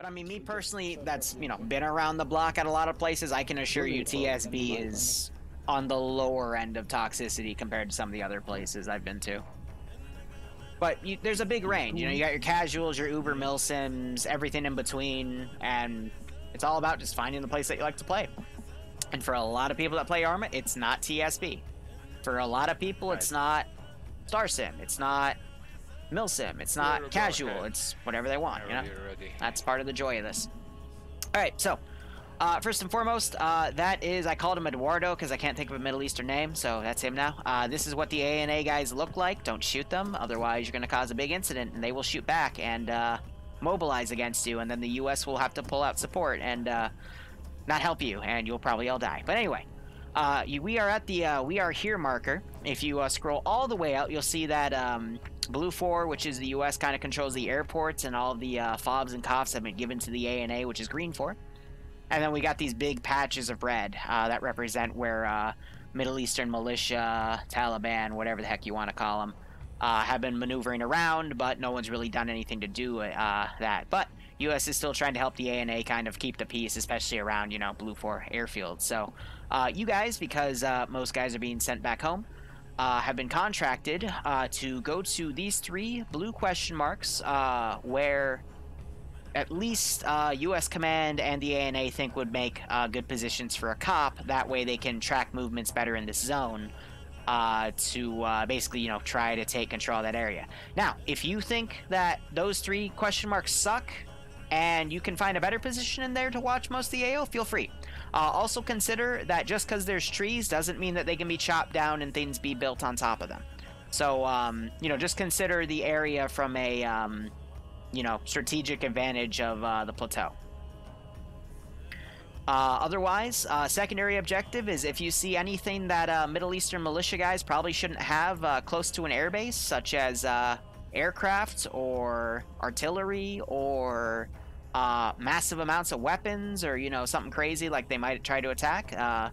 But I mean, me personally, that's, you know, been around the block at a lot of places, I can assure you TSB is on the lower end of toxicity compared to some of the other places I've been to. But there's a big range, you know, you got your casuals, your Uber milsims, everything in between, and it's all about just finding the place that you like to play. And for a lot of people that play Arma, it's not TSB. For a lot of people, it's not Star Sim, it's not milsim, it's not casual, it's whatever they want, you know? That's part of the joy of this. Alright, so, first and foremost, that is, I called him Eduardo because I can't think of a Middle Eastern name, so that's him now. This is what the ANA guys look like. Don't shoot them, otherwise you're going to cause a big incident, and they will shoot back and mobilize against you, and then the US will have to pull out support and not help you, and you'll probably all die. But anyway, we are at the We Are Here marker. If you scroll all the way out, you'll see that Blue 4, which is the US, kind of controls the airports, and all of the fobs and coughs have been given to the ANA, which is Green 4. And then we got these big patches of red that represent where Middle Eastern militia, Taliban, whatever the heck you want to call them, have been maneuvering around, but no one's really done anything to do that. But U.S. is still trying to help the ANA kind of keep the peace, especially around, you know, Blue 4 airfield. So you guys, because most guys are being sent back home, have been contracted to go to these 3 blue question marks where at least U.S. Command and the ANA think would make good positions for a cop. That way they can track movements better in this zone to basically, you know, try to take control of that area. Now, if you think that those 3 question marks suck and you can find a better position in there to watch most of the AO, feel free. Also consider that just because there's trees doesn't mean that they can be chopped down and things be built on top of them. So, you know, just consider the area from a you know, strategic advantage of the plateau. Otherwise, secondary objective is if you see anything that Middle Eastern militia guys probably shouldn't have close to an airbase, such as aircraft or artillery or massive amounts of weapons, or, you know, something crazy like they might try to attack,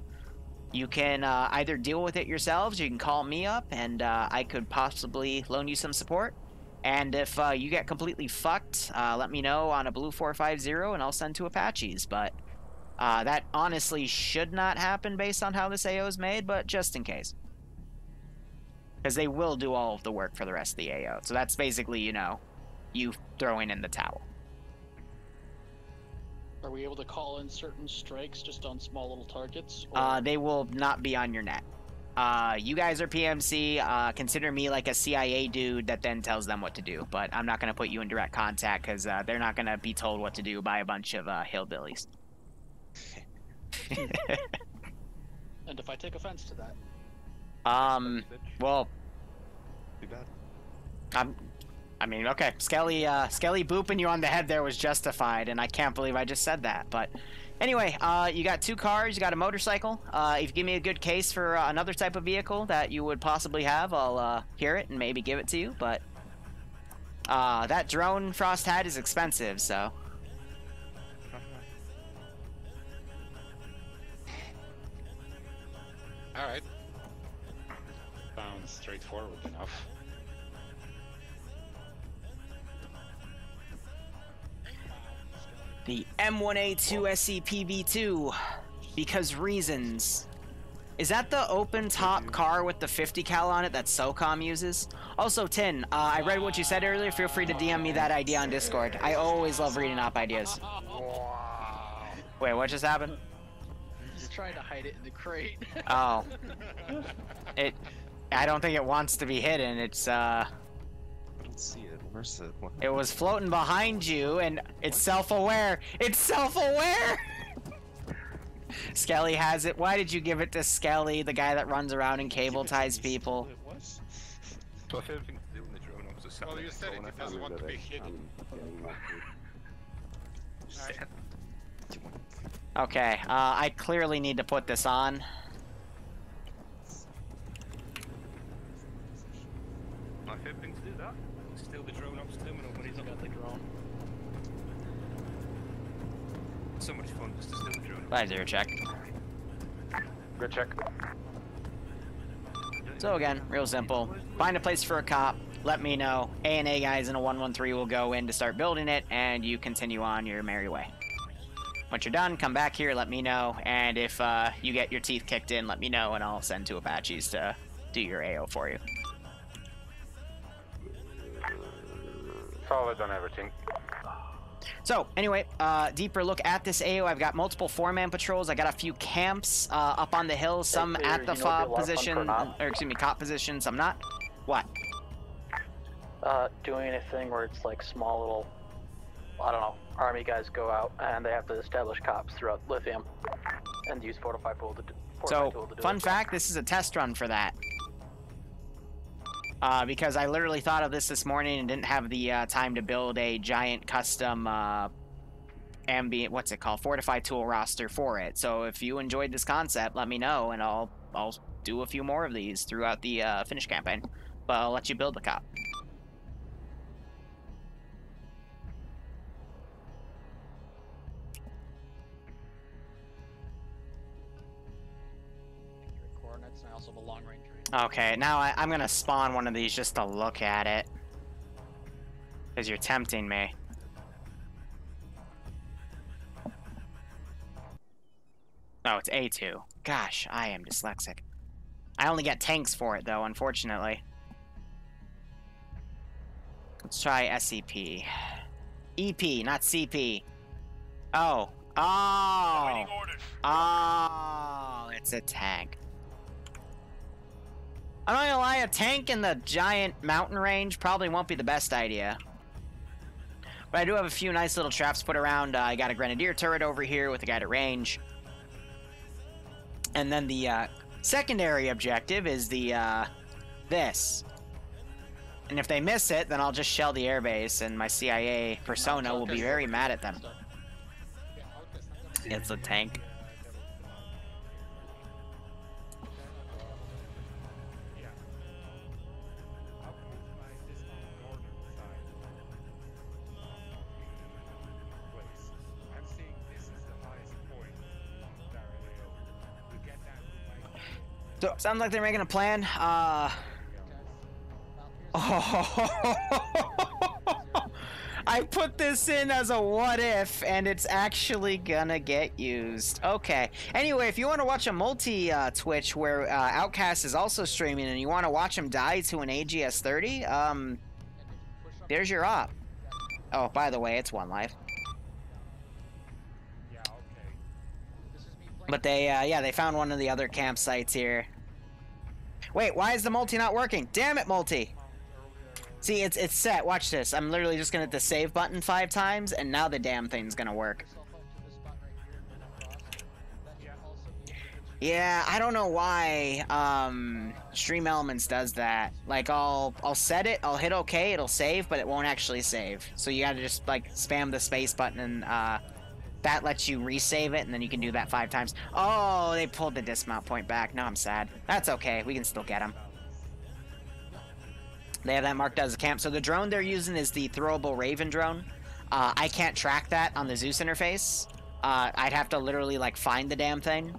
you can either deal with it yourselves, or you can call me up and I could possibly loan you some support. And if you get completely fucked, let me know on a Blue 450 and I'll send 2 Apaches. But that honestly should not happen based on how this AO is made, but just in case. Because they will do all of the work for the rest of the AO. So that's basically, you know, you throwing in the towel. Are we able to call in certain strikes just on small little targets? They will not be on your net. You guys are PMC, consider me like a CIA dude that then tells them what to do, but I'm not going to put you in direct contact because they're not going to be told what to do by a bunch of hillbillies. And if I take offense to that? Well... Too bad. I mean, okay, Skelly booping you on the head there was justified, and I can't believe I just said that, but... Anyway, you got 2 cars, you got a motorcycle. If you give me a good case for another type of vehicle that you would possibly have, I'll hear it and maybe give it to you, but that drone Frost had is expensive, so... Alright. Sounds straightforward enough. The M1A2 SCPV2, because reasons. Is that the open top car with the 50 cal on it that SOCOM uses? Also, Tin, I read what you said earlier. Feel free to DM me that idea on Discord. I always love reading op ideas. Wait, what just happened? He's trying to hide it in the crate. Oh. I don't think it wants to be hidden. It's, I don't see it. Where's it? What? It was floating behind you, and it's self-aware. It's self-aware! Skelly has it. Why did you give it to Skelly, the guy that runs around and cable ties people? It was. So if anything to do in the drone, I was just Well, you said it doesn't want to be hidden. Okay, I clearly need to put this on. My favorite thing to do that. Steal the drone off terminal when he's not got the drone. So much fun just to steal the drone. 5-0 check. Good check. So again, real simple. Find a place for a cop. let me know. A&A guys in a 113 will go in to start building it, and you continue on your merry way. Once you're done, come back here, let me know, and if you get your teeth kicked in, let me know, and I'll send 2 Apaches to do your AO for you. Solid on everything. So, anyway, deeper look at this AO. I've got multiple 4-man patrols. I got a few camps up on the hill, some at the fob position, or excuse me, cop position, some not. What? Doing anything where it's like small little, I don't know, army guys go out and they have to establish cops throughout Lithium and use fortify tool to do fun fact, this is a test run for that. Because I literally thought of this morning and didn't have the time to build a giant custom ambient, what's it called, fortified tool roster for it. So if you enjoyed this concept, let me know, and I'll do a few more of these throughout the finish campaign. But I'll let you build the cop. Coordinates, and I also have a long range. Okay, now I'm gonna spawn one of these just to look at it. Because you're tempting me. Oh, it's A2. Gosh, I am dyslexic. I only get tanks for it, though, unfortunately. Let's try SCP. EP, not CP. Oh. Oh. Oh, it's a tank. I'm not gonna lie, a tank in the giant mountain range probably won't be the best idea. But I do have a few nice little traps put around. I got a grenadier turret over here with a guide at range. And then the secondary objective is the this. And if they miss it, then I'll just shell the airbase, and my CIA persona will be very mad at them. It's a tank. So, sounds like they're making a plan. I put this in as a what if, and it's actually gonna get used. Okay. Anyway, if you want to watch a multi-Twitch where Outcast is also streaming and you want to watch him die to an AGS-30, there's your op. Oh, by the way, it's 1 life. But they, yeah, they found one of the other campsites here. Wait, why is the multi not working? Damn it, multi! See, it's set. Watch this. I'm literally just gonna hit the save button 5 times, and now the damn thing's gonna work. Yeah, I don't know why Stream Elements does that. Like, I'll set it, I'll hit OK, it'll save, but it won't actually save. So you gotta just, like, spam the space button and, that lets you resave it, and then you can do that 5 times. Oh, they pulled the dismount point back. No, I'm sad. That's okay. We can still get them. They have that marked as a camp. So the drone they're using is the throwable Raven drone. I can't track that on the Zeus interface. I'd have to literally, like, find the damn thing.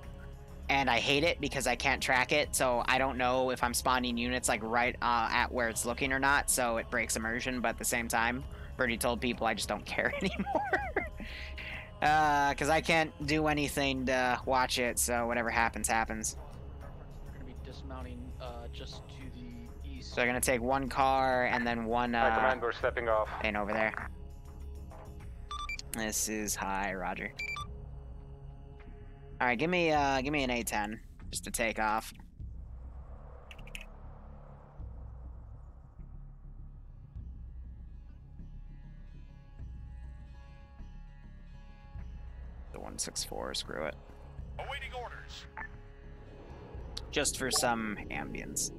And I hate it because I can't track it. So I don't know if I'm spawning units, like, right at where it's looking or not. So it breaks immersion. But at the same time, I've already told people I just don't care anymore. Because I can't do anything to watch it, so whatever happens, happens. We're going to be dismounting just to the east. So they're going to take 1 car and then 1, Command, we're stepping off. plane over there. This is high, roger. Alright, give me an A10, just to take off. The 164, screw it. Awaiting orders. Just for some ambience.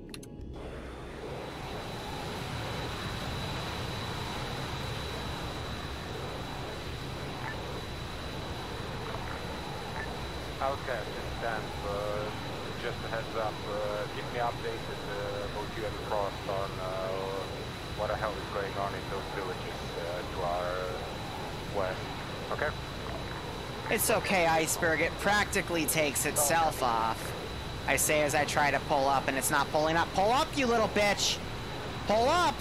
Outcast in stand, just a heads up, keep me updated, both you and Frost, on what the hell is going on in those villages to our west. Okay? It's okay, Iceberg. It practically takes itself off. I say as I try to pull up, and it's not pulling up. Pull up, you little bitch! Pull up!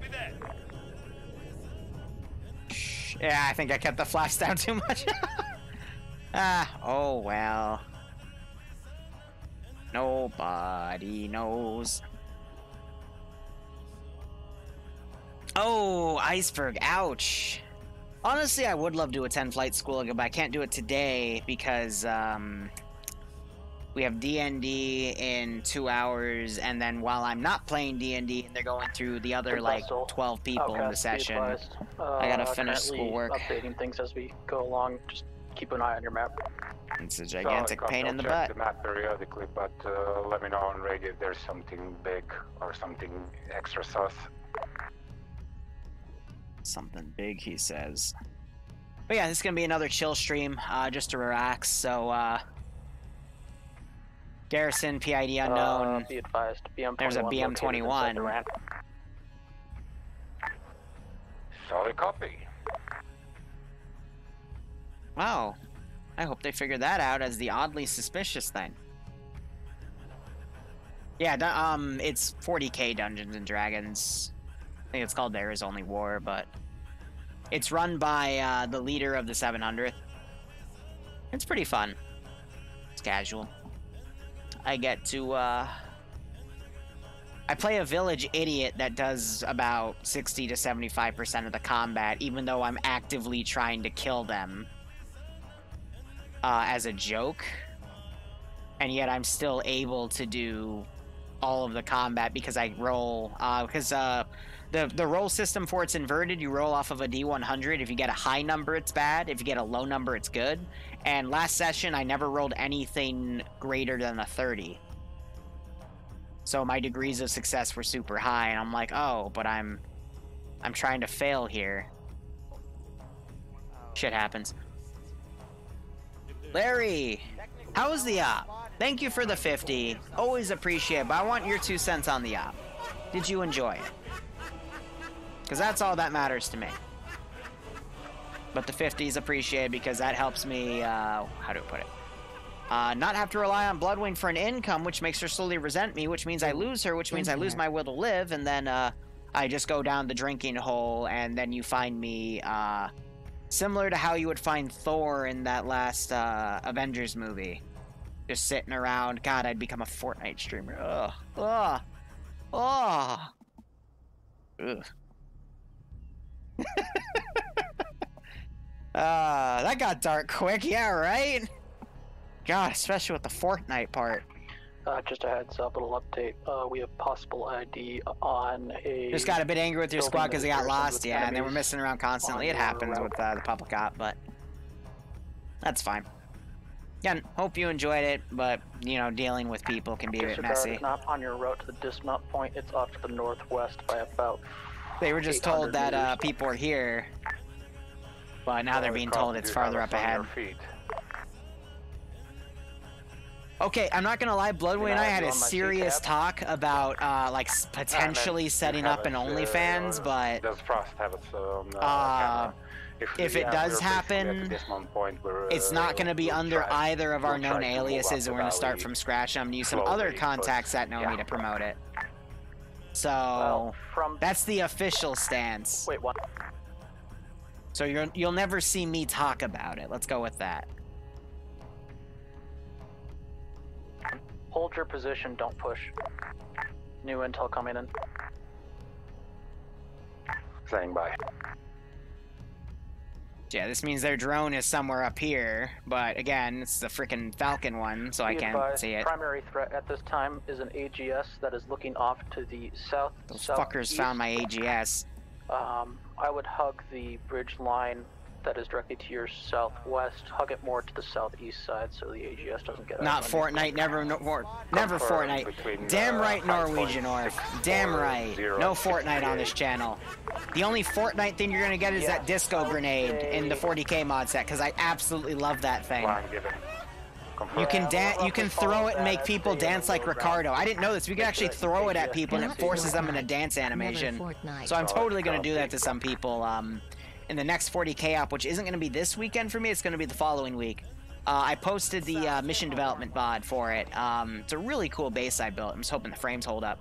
Copy that. Yeah, I think I kept the flash down too much. Oh well. Nobody knows. Oh, iceberg, ouch. Honestly, I would love to attend flight school, but I can't do it today because, we have D&D in 2 hours, and then while I'm not playing D&D, and they're going through the other, like, 12 people in the session, I gotta finish schoolwork. Updating things as we go along. Just keep an eye on your map. It's a gigantic pain in the butt. I'll check the map periodically, but let me know on radio if there's something big or something extra sus. Something big, he says. But yeah, this is gonna be another chill stream, just to relax, so, Garrison, PID unknown. Be advised, BM21 there's a BM21. Solid copy. Wow. I hope they figured that out as the oddly suspicious thing. Yeah, it's 40k Dungeons and Dragons. I think it's called There Is Only War, but it's run by the leader of the 700th. It's pretty fun. It's casual. I get to, I play a village idiot that does about 60 to 75% of the combat, even though I'm actively trying to kill them as a joke. And yet I'm still able to do all of the combat because I roll, because the roll system for it's inverted. You roll off of a D100. If you get a high number, it's bad. If you get a low number, it's good. And last session, I never rolled anything greater than a 30. So my degrees of success were super high, and I'm like, oh, but I'm trying to fail here. Shit happens. Larry, how was the op? Thank you for the 50. Always appreciate it, but I want your 2 cents on the op. Did you enjoy it? Because that's all that matters to me. But the 50 is appreciated because that helps me, how do I put it? Not have to rely on Bloodwing for an income, which makes her slowly resent me, which means I lose her, which means I lose my will to live, and then I just go down the drinking hole, and then you find me, similar to how you would find Thor in that last Avengers movie. Just sitting around. God, I'd become a Fortnite streamer. Ugh. Ugh. Ugh. Ugh. That got dark quick, yeah, right? God, especially with the Fortnite part. Just a heads up, little update. We have possible ID on a... Just got a bit angry with your squad because they got lost, yeah, and they were messing around constantly. It happens with the public op, but that's fine. Again, hope you enjoyed it, but, you know, dealing with people can be a bit messy. It's not on your route to the dismount point. It's off to the northwest by about... They were just told that people are here, but now they're being told it's farther up ahead. Okay, I'm not gonna lie, Bloodwing and I had a serious talk about, like, potentially setting up an OnlyFans, but, Does Frost have its camera? if it does happen, it's not gonna be under either of our known aliases, and we're gonna start from scratch. I'm gonna use some other contacts that know me to promote it. So, that's the official stance. Wait, what? So you'll never see me talk about it. Let's go with that. Hold your position, don't push. New intel coming in. Saying bye. Yeah, this means their drone is somewhere up here, but again, it's the freaking Falcon one, so I can't see it. Primary threat at this time is an AGS that is looking off to the south. Those fuckers found my AGS. I would hug the bridge line that is directly to your southwest. Hug it more to the southeast side so the AGS doesn't get out. Not Fortnite, never Fortnite. Damn right, Norwegian Orc. Damn right. No Fortnite on this channel. The only Fortnite thing you're gonna get is that disco grenade in the 40k mod set, because I absolutely love that thing. You can throw it and make people dance like Ricardo. I didn't know this. We can actually throw it at people and it forces them in a dance animation. So I'm totally gonna do that to some people. In the next 40k op, which isn't going to be this weekend for me, it's going to be the following week. I posted the mission development VOD for it. It's a really cool base I built. I'm just hoping the frames hold up.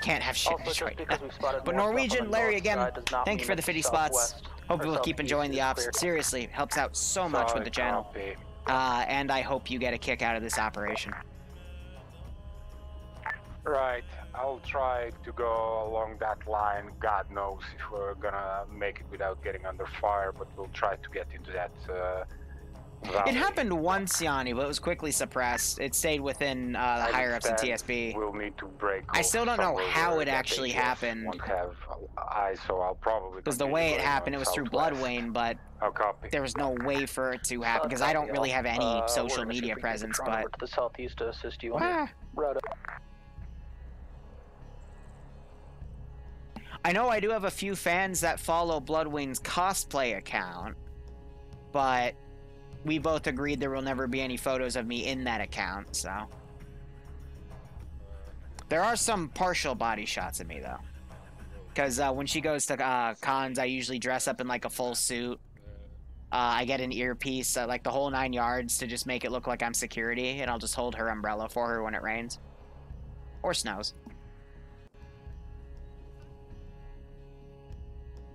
Can't have shit Also, just destroyed. because we spotted But more stuff on Norwegian, the Larry north again, side does not thank you mean for the that 50 spots. southwest Hope or you will keep southeast enjoying the is ops. clear. Seriously, it helps out so much with the channel. Copy. And I hope you get a kick out of this operation. Right, I'll try to go along that line. God knows if we're gonna make it without getting under fire, but we'll try to get into that valley. It happened once, Yanni, but it was quickly suppressed. It stayed within the higher-ups in TSB. We'll need to break. I still don't know somewhere how where it that actually ATF happened. Won't have eyes, so I'll probably. Because the way it happened, it was through Bloodwane, but I'll copy. there was no way for it to happen, because I don't really have any social media presence, but... Over to the southeast to assist you on Ah. your route. I know I do have a few fans that follow Bloodwane's cosplay account, but we both agreed there will never be any photos of me in that account, so... There are some partial body shots of me, though. Because when she goes to cons, I usually dress up in, like, a full suit. I get an earpiece, like, the whole 9 yards to just make it look like I'm security, and I'll just hold her umbrella for her when it rains. Or snows.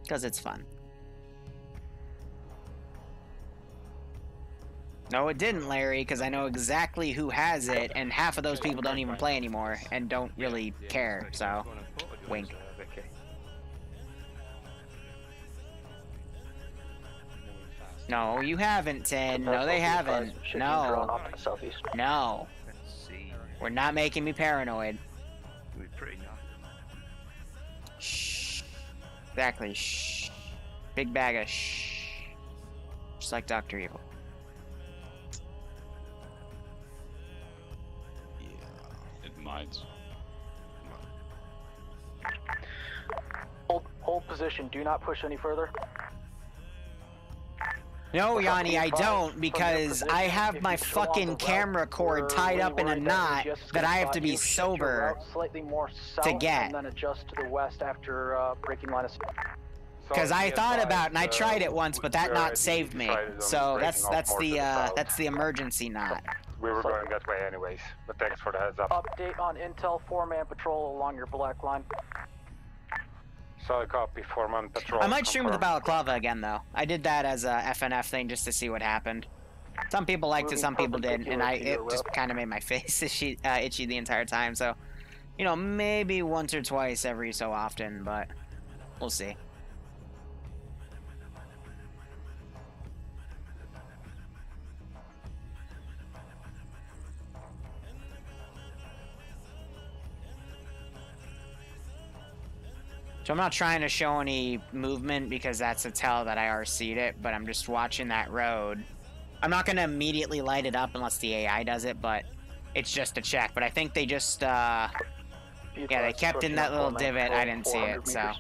Because it's fun. No, it didn't, Larry, because I know exactly who has it, and half of those people don't even play anymore, and don't really care, so... Wink. No, you haven't, Tin. No, they haven't. No. No. We're not making me paranoid. Shh. Exactly. Shh. Big bag of shh. Just like Dr. Evil. Yeah, it might. Hold position. Do not push any further. No, Yanni, I don't, because I have my fucking camera cord tied up in a knot that I have to be sober to get. And then adjust to the west after breaking line of sight. Because I thought about it, and I tried it once, but that knot saved me. So that's the emergency knot. We were going that way anyways, but thanks for the heads up. Update on intel, 4-man patrol along your black line. Solid copy, 4-man patrol. I might stream with the balaclava again, though. I did that as a FNF thing just to see what happened. Some people liked it, some people didn't, and it just kind of made my face itchy the entire time. So, you know, maybe once or twice every so often, but we'll see. So I'm not trying to show any movement because that's a tell that I RC'd it, but I'm just watching that road. I'm not going to immediately light it up unless the AI does it, but it's just a check. But I think they just, yeah, they kept in that little divot. I didn't see it, so.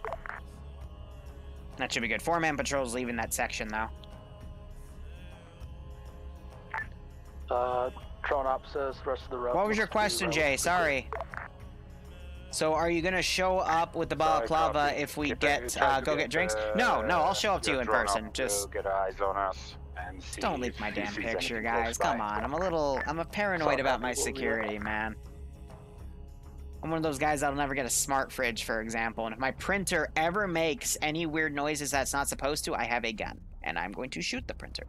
That should be good. 4-man patrol's leaving that section, though. Drone op says the rest of the road. What was your question, Jay? Sorry. So are you gonna show up with the balaclava if we get go get drinks? No, I'll show up to you in person. Just get eyes on us and see. Don't leave my damn picture, guys. Come on, I'm a paranoid about my security, man. I'm one of those guys that'll never get a smart fridge, for example. And if my printer ever makes any weird noises that's not supposed to, I have a gun, and I'm going to shoot the printer.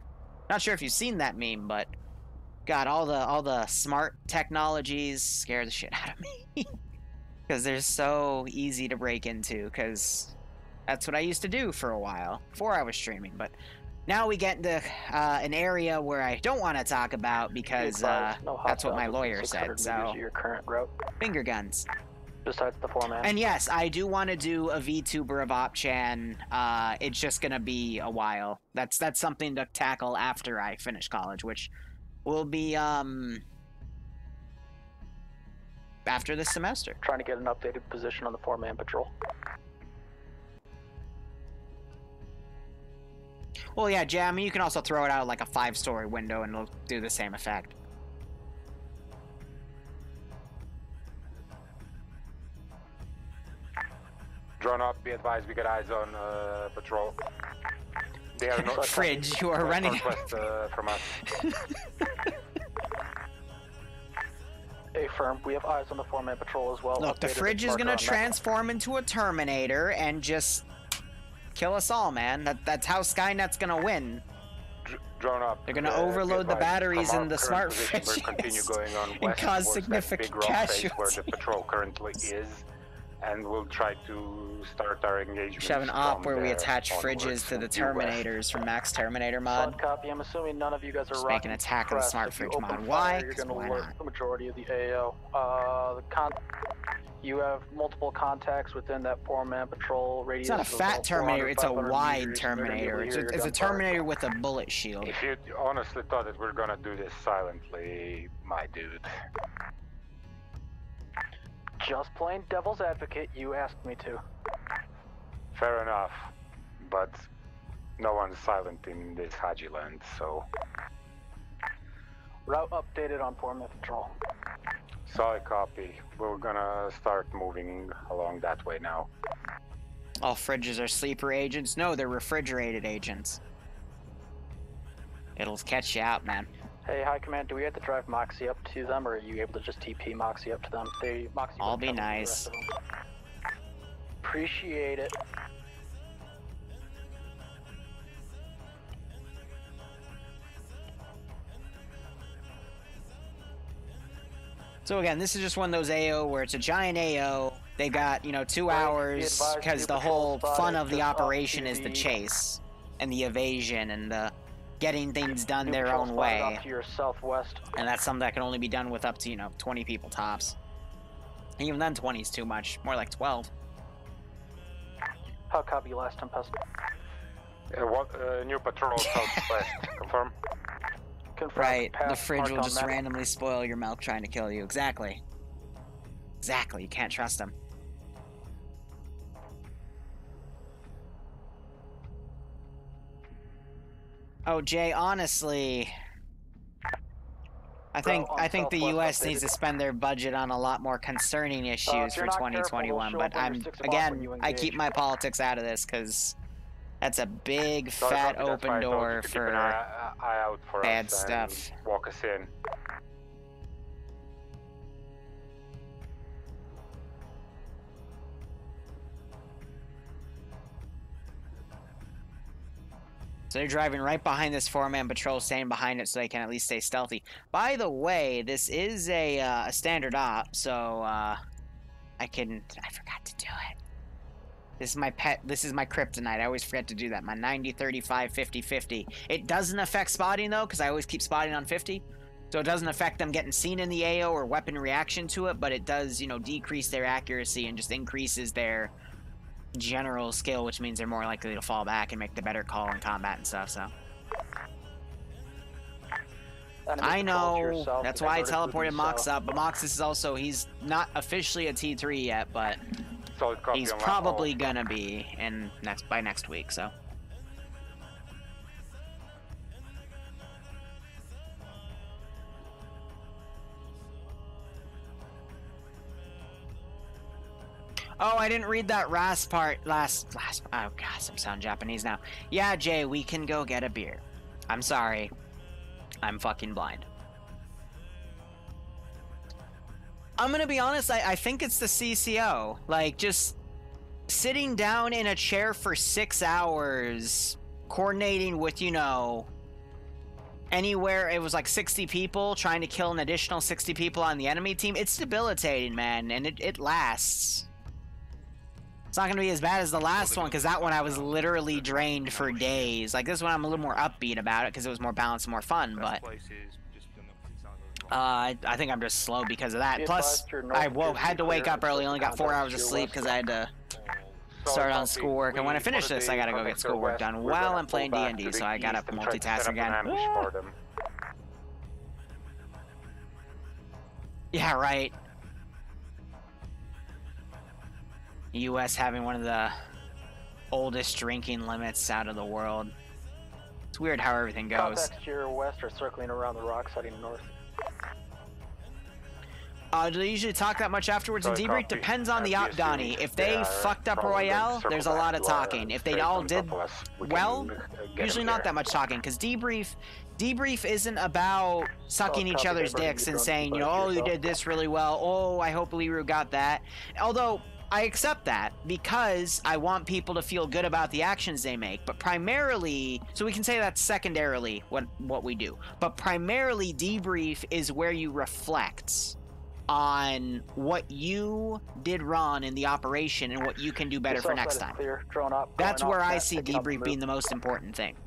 Not sure if you've seen that meme, but God, all the smart technologies scare the shit out of me. Because they're so easy to break into, because that's what I used to do for a while, before I was streaming. But now we get into an area where I don't want to talk about, because that's what my lawyer said, so your current route. Finger guns. Besides the 4-man. And yes, I do want to do a VTuber of OpChan. It's just going to be a while. That's something to tackle after I finish college, which will be, after this semester. Trying to get an updated position on the 4-man patrol. Well, yeah, Jay, I mean, you can also throw it out like a 5-story window and it'll do the same effect. Drone up, be advised, we got eyes on patrol. They are not Fridge, you are running. Request from us. Affirm. We have eyes on the 4-man patrol as well. Look, the Updated fridge is marker gonna on map. transform into a Terminator and just kill us all, man. That's how Skynet's gonna win. Drone up. They're gonna overload the batteries in the smart fridges. We'll continue fridges going on and west cause towards that significant big rock face where casualties. the patrol currently is, and we'll try to start our engagement. We should have an op where we attach fridges to the due west. Terminators from Max Terminator Solid mod. copy. I'm assuming none of you guys are Just make an attack of the press. smart If you fridge open mod. fire, Why? You're 'Cause going to why alert not? the majority of the AO. You have multiple contacts within that 4-man patrol radius. It's not a of fat about Terminator, it's a 400, 500 wide meters. They're gonna be able Terminator. to It's hear a your gunfire. Terminator with a bullet shield. If you honestly thought that we're gonna do this silently, my dude. Just plain devil's advocate, you asked me to. Fair enough, but no one's silent in this Haji land, so. Route updated on 4-man patrol. Solid copy. We're gonna start moving along that way now. All fridges are sleeper agents? No, they're refrigerated agents. It'll catch you out, man. Hey, High Command, do we have to drive Moxie up to them, or are you able to just TP Moxie up to them? Moxie I'll won't be come with the nice. rest of them. Appreciate it. So again, this is just one of those AO where it's a giant AO. They got, 2 Right, be hours advised, because new the patrol whole spotted fun of the just off operation is the TV. chase and the evasion and the getting things done New their patrol own spotted way. off to your southwest. And that's something that can only be done with up to, 20 people tops. And even then, 20 is too much. More like 12. How copy last Tempest? New patrol southwest. Confirm? Confirm. Right, the Pass, fridge mark will on just map. randomly spoil your milk trying to kill you. Exactly. Exactly, you can't trust them. Oh, Jay, honestly, I think on the Southwest U.S. needs to updated. spend their budget on a lot more concerning issues if for you're not careful, 2021. they'll But show up on I'm your 6 o'clock when again, you I keep engage. my politics out of this because that's a big Solid fat copy, that's why open I told you door to keep an for. eye out for bad us stuff. and walk us in. So they're driving right behind this 4-man patrol, staying behind it so they can at least stay stealthy. By the way, this is a standard op, so I forgot to do it. This is my pet. This is my kryptonite. I always forget to do that. My 90, 35, 50, 50. It doesn't affect spotting though, because I always keep spotting on 50. So it doesn't affect them getting seen in the AO or weapon reaction to it, but it does, decrease their accuracy and just increases their general skill, which means they're more likely to fall back and make the better call in combat and stuff. So Enemy I patrol to your know south, that's they why I diverted moving teleported Mox south. up, but Mox is also, he's not officially a T3 yet, but Solid copy he's on my probably hole. gonna be by next week. So oh, I didn't read that last part. Last. Oh gosh, I'm sounding Japanese now. Yeah, Jay, we can go get a beer. I'm sorry. I'm fucking blind. I'm gonna be honest, I think it's the CCO. Like, just sitting down in a chair for 6 hours, coordinating with, anywhere, it was like 60 people, trying to kill an additional 60 people on the enemy team. It's debilitating, man, and it lasts. It's not gonna be as bad as the last one, because that one I was literally drained for days. Like, this one I'm a little more upbeat about it, because it was more balanced and more fun, but I think I'm just slow because of that. Be Plus, advised, your north I appears to had to be wake clear up early, and only got 4 contacts hours to of your sleep west. because I had to Solid start on copy. schoolwork, and when I finish this, I gotta go get schoolwork done while I'm playing D&D, so I gotta multitask again. Yeah, right. U.S. having one of the oldest drinking limits out of the world. It's weird how everything goes. Contacts to your west are circling around the rocks heading north. Do they usually talk that much afterwards in Solid debrief? copy. Depends on the As we Outdani. assumed, If they are fucked up probably Royale, going to there's a circle lot back of to our talking. If they space all on did top of us, we well, can get usually them not there. that much talking, because debrief debrief isn't about sucking each other's dicks and saying, you know, oh, you did this really well. Oh, I hope Liru got that. Although I accept that because I want people to feel good about the actions they make. But primarily, so we can say that's secondarily what we do. But primarily, debrief is where you reflect on what you did wrong in the operation and what you can do better for next time. That's where I see debrief being the most important thing.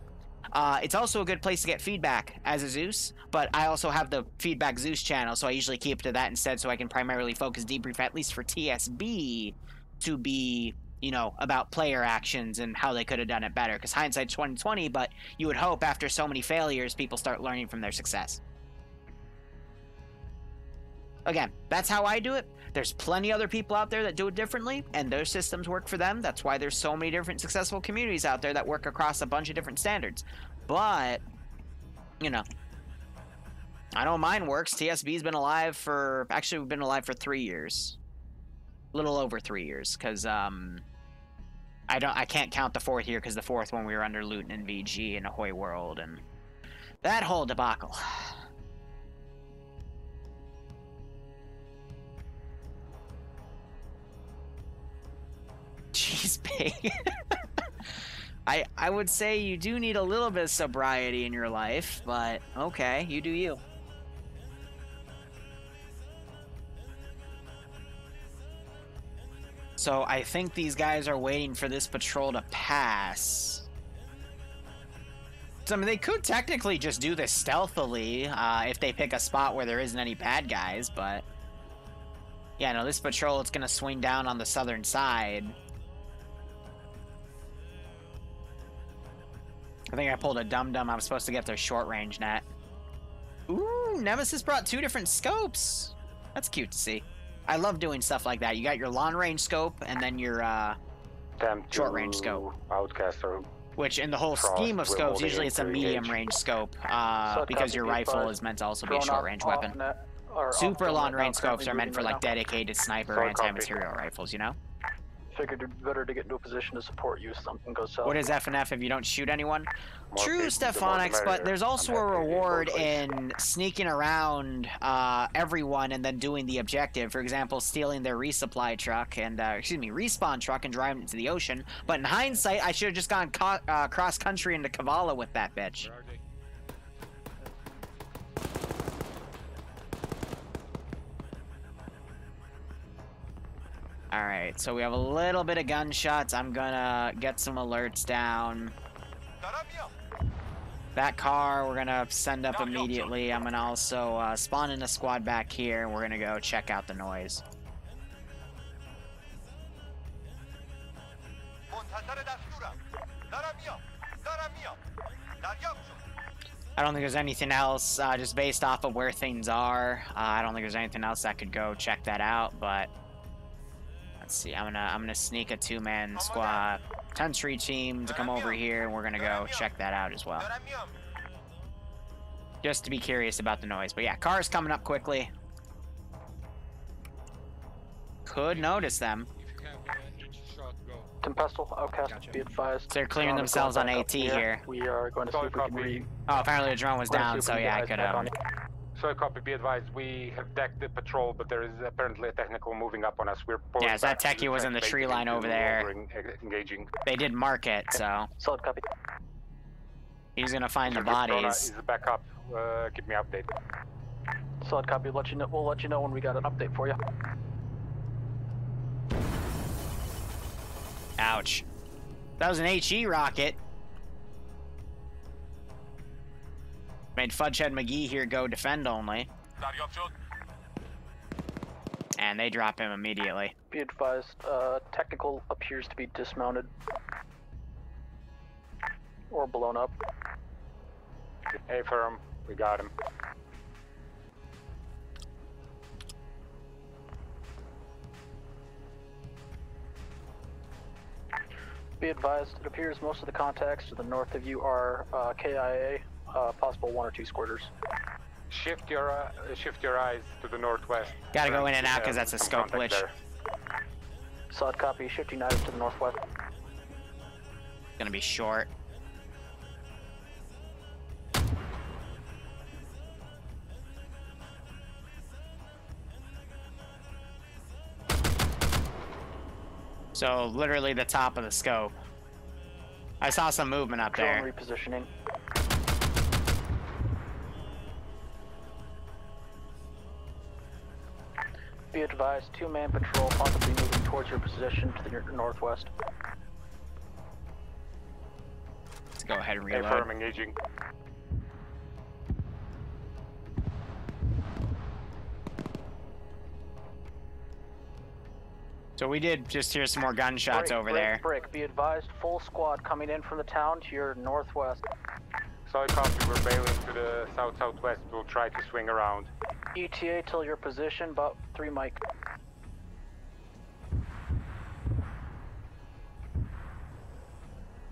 It's also a good place to get feedback as a Zeus, but I also have the feedback Zeus channel, so I usually keep to that instead so I can primarily focus debrief, at least for TSB, to be, you know, about player actions and how they could have done it better. Because hindsight's 20/20, but you would hope after so many failures, people start learning from their success. Again, that's how I do it. There's plenty other people out there that do it differently, and their systems work for them. That's why there's so many different successful communities out there that work across a bunch of different standards. But, you know, I know mine works. TSB's been alive for, actually, we've been alive for 3 years. A little over 3 years, because, I can't count the 4th year, because the 4th one we were under Luton and VG and Ahoy World, and that whole debacle. Jeez, Pig. I would say you do need a little bit of sobriety in your life, but okay, you do you. So I think these guys are waiting for this patrol to pass. So I mean, they could technically just do this stealthily if they pick a spot where there isn't any bad guys, but yeah, no, this patrol, it's gonna swing down on the southern side. I think I pulled a dum-dum. I was supposed to get their short-range net. Ooh, Nemesis brought 2 different scopes. That's cute to see. I love doing stuff like that. You got your long-range scope and then your short-range scope. Outcaster. Which, in the whole scheme of scopes, usually it's a medium-range scope because your rifle is meant to also be a short-range weapon. Super long-range scopes are meant for, like, dedicated sniper anti-material rifles, you know? Figured it'd be better to get into a position to support you if something goes south. What is FNF if you don't shoot anyone? True, Stephonics, but there's also a reward in sneaking around everyone and then doing the objective. For example, stealing their resupply truck and, respawn truck and driving it into the ocean. But in hindsight, I should have just gone cross-country into Kavala with that bitch. Alright, so we have a little bit of gunshots. I'm gonna get some alerts down. That car, we're gonna send up immediately. I'm gonna also spawn in a squad back here, and we're gonna go check out the noise. I don't think there's anything else, just based off of where things are. I don't think there's anything else that could go check that out, but let's see. I'm gonna sneak a 2-man squad country team to come over here, and we're gonna go check that out as well. Just to be curious about the noise. But yeah, cars coming up quickly. Could notice them. Tempestal, Outcast, be advised. So they're clearing themselves on AT here. We are going to see if we can Oh, apparently the drone was down, so yeah, I could So copy, be advised, we have decked the patrol, but there is apparently a technical moving up on us. We're yeah, so that techie was in the tree line over there. Engaging. They did mark it, so. Solid copy. He's gonna find the bodies. Is back up. Keep me updated. Solid copy. We'll let you know when we got an update for you. Ouch. That was an HE rocket. Made Fudgehead McGee here go defend only. And they drop him immediately. Be advised, technical appears to be dismounted. Or blown up. Hey, firm. We got him. Be advised, it appears most of the contacts to the north of you are KIA, possible 1 or 2 squirters. Shift your eyes to the northwest. Gotta go in and out because that's a scope glitch. Solid copy, shifting eyes to the northwest. Gonna be short. So literally the top of the scope. I saw some movement up Drone there. repositioning. Be advised, 2-man patrol possibly moving towards your position to the northwest. Let's go ahead and reload. Affirming aging. So we did just hear some more gunshots over there. Break. Be advised, full squad coming in from the town to your northwest. Solid copy, we're bailing to the south-southwest. We'll try to swing around. ETA till your position, about 3 Mike.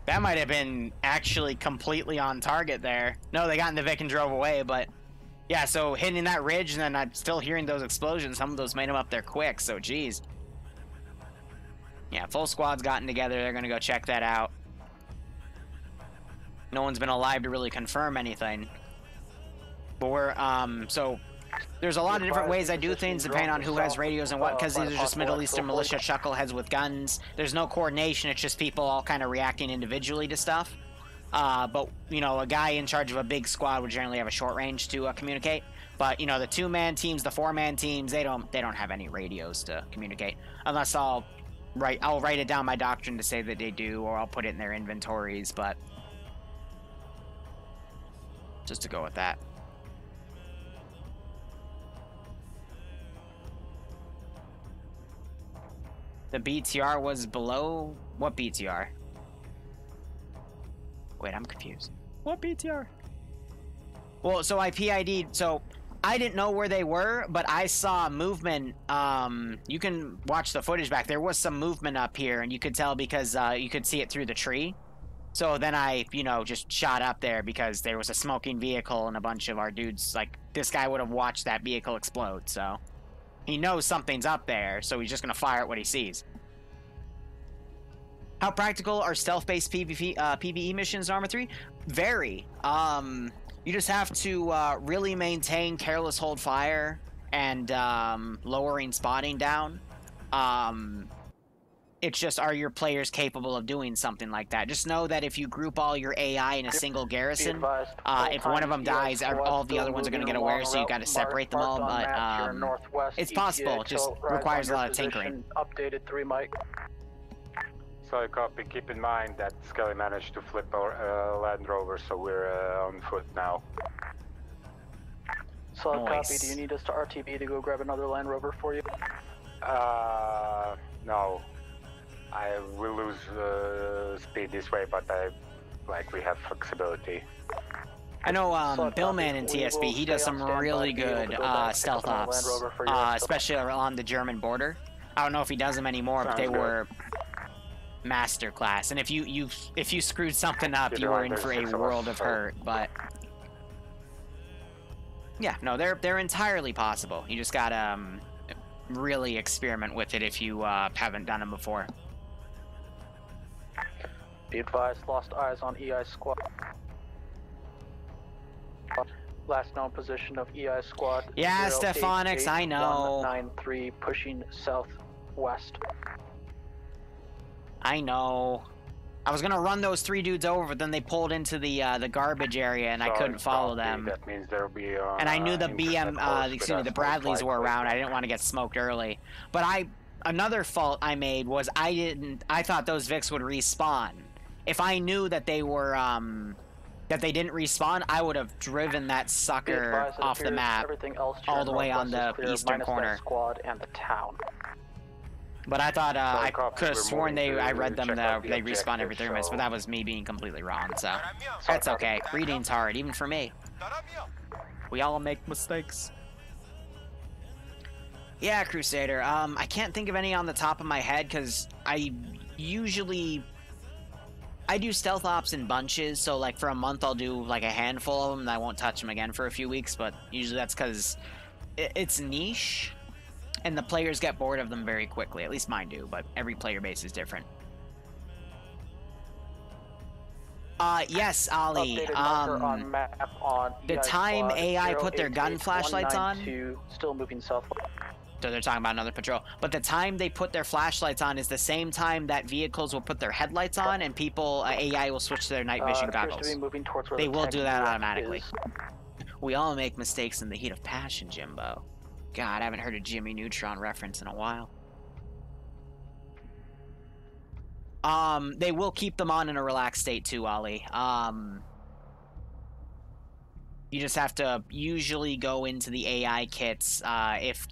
That might have been actually completely on target there. No, they got in the Vic and drove away, but yeah, so hitting that ridge and then I'm still hearing those explosions. Some of those made them up there quick, so geez. Yeah, full squad's gotten together. They're gonna go check that out. No one's been alive to really confirm anything. But we're, so there's a lot of different ways I do things depending on who has radios and what, because these are just Middle Eastern militia chuckleheads with guns. There's no coordination, it's just people all kind of reacting individually to stuff. But, you know, a guy in charge of a big squad would generally have a short range to communicate. But, you know, the 2-man teams, the 4-man teams, they don't have any radios to communicate. Unless I'll write it down my doctrine to say that they do, or I'll put it in their inventories, but just to go with that. The BTR was below... What BTR? Wait, I'm confused. What BTR? Well, so I PID'd... So, I didn't know where they were, but I saw movement. You can watch the footage back. There was some movement up here, and you could tell because you could see it through the tree. So then I, you know, just shot up there because there was a smoking vehicle and a bunch of our dudes. Like, this guy would have watched that vehicle explode, so... He knows something's up there, so he's just going to fire at what he sees. How practical are stealth-based PvE missions in Arma 3? Very. You just have to really maintain careless hold fire and lowering spotting down. It's just, are your players capable of doing something like that? Just know that if you group all your AI in a single garrison, if one of them dies, all the other ones are going to get aware, so you got to separate them all. But it's possible. It just requires a lot of tinkering. Updated 3 Mike. Solid copy. Keep in mind that Skelly managed to flip our Land Rover, so we're on foot now. Solid copy. Do you need us to RTB to go grab another Land Rover for you? No. I will lose speed this way, but we have flexibility. I know Billman in TSB, he does some really good stealth ops, especially along the German border. I don't know if he does them anymore, but they were masterclass. And if you screwed something up, you were in for a world of hurt. But yeah, no, they're entirely possible. You just gotta really experiment with it if you haven't done them before. Be advised, lost eyes on EI squad. Last known position of EI squad. Yeah, Stefanix, I know. 193 pushing southwest. I know. I was gonna run those 3 dudes over, but then they pulled into the garbage area, and I couldn't follow them. That means there'll be. And I knew the the Bradleys were around. I didn't want to get smoked early. But another fault I made was I thought those Vics would respawn. If I knew that they were that they didn't respawn, I would have driven that sucker off the map all the way on the eastern corner. Squad and the town. But I thought I could have sworn I read them that they respawn every 3 minutes, but that was me being completely wrong. So that's okay. Reading's hard, even for me. We all make mistakes. Yeah, Crusader. I can't think of any on the top of my head because I do stealth ops in bunches, so like for a month I'll do like a handful of them and I won't touch them again for a few weeks, but usually that's because it's niche and the players get bored of them very quickly. At least mine do, but every player base is different. Yes, Ali. The time AI put their gun flashlights on, still moving south. So they're talking about another patrol. But the time they put their flashlights on is the same time that vehicles will put their headlights on, and people, AI will switch to their night vision goggles. To be moving towards where They the will do that tech automatically. is. We all make mistakes in the heat of passion, Jimbo. God, I haven't heard a Jimmy Neutron reference in a while. They will keep them on in a relaxed state too, Ollie. You just have to usually go into the AI kits,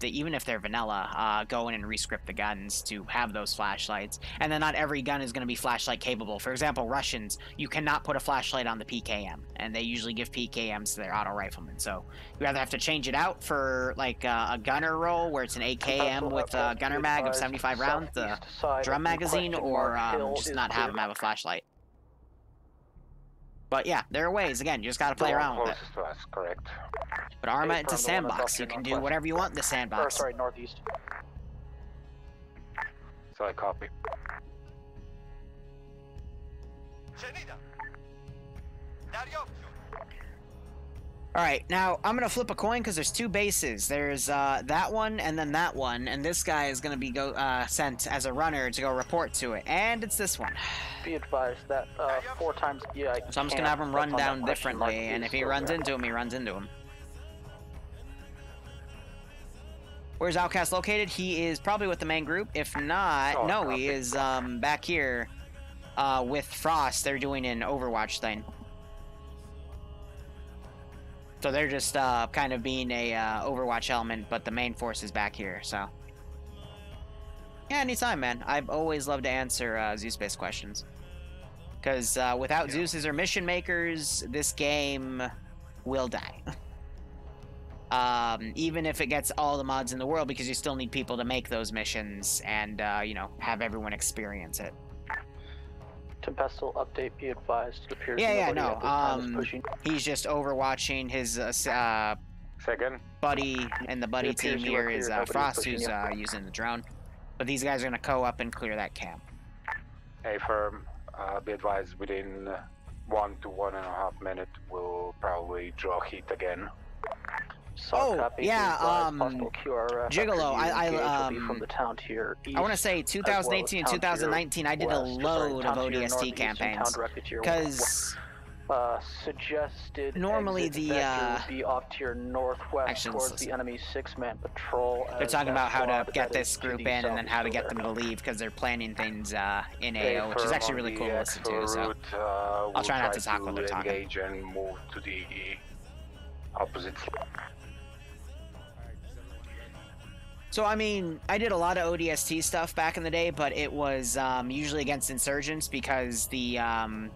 even if they're vanilla, go in and rescript the guns to have those flashlights. And then not every gun is going to be flashlight capable. For example, Russians, you cannot put a flashlight on the PKM, and they usually give PKMs to their auto riflemen. So you either have to change it out for like a gunner roll where it's an AKM with a gunner mag of 75 rounds, the drum magazine, or just not have them have a flashlight. But yeah, there are ways. Again, you just gotta play around with it. To us, correct. But Arma, it's a sandbox. You can do whatever you want in the sandbox. Or, sorry, northeast. So I copy. Alright, now I'm gonna flip a coin because there's two bases. There's that one and then that one, and this guy is gonna be sent as a runner to go report to it. And it's this one. Be advised that 4 times. Yeah. So I'm just gonna have him run down differently, and if he runs into him, he runs into him. Where's Outcast located? He is probably with the main group. If not, no, he is back here with Frost. They're doing an Overwatch thing. So they're just kind of being a Overwatch element, but the main force is back here, so. Yeah, anytime, man. I've always loved to answer Zeus-based questions. Because without Zeus's or mission makers, this game will die. Even if it gets all the mods in the world, because you still need people to make those missions and, you know, have everyone experience it. Tempestal update, be advised. It appears he's just overwatching his buddy, and the buddy team here is Frost, who's using the drone. But these guys are gonna co-up and clear that camp. Hey, firm. Be advised, within 1 to 1.5 minutes, we'll probably draw heat again. Gigolo, from the town here I want to say 2018 and 2019 I did a load of ODST campaigns because suggested normally the would be off to your northwest towards the enemy 6-man patrol. They're talking about how to get this group in and then how to get them to leave because they're planning things in AO, which is actually really cool to listen to. So I'll try not to talk while they're talking. Engage and move to the opposite. So, I mean, I did a lot of ODST stuff back in the day, but it was usually against insurgents because the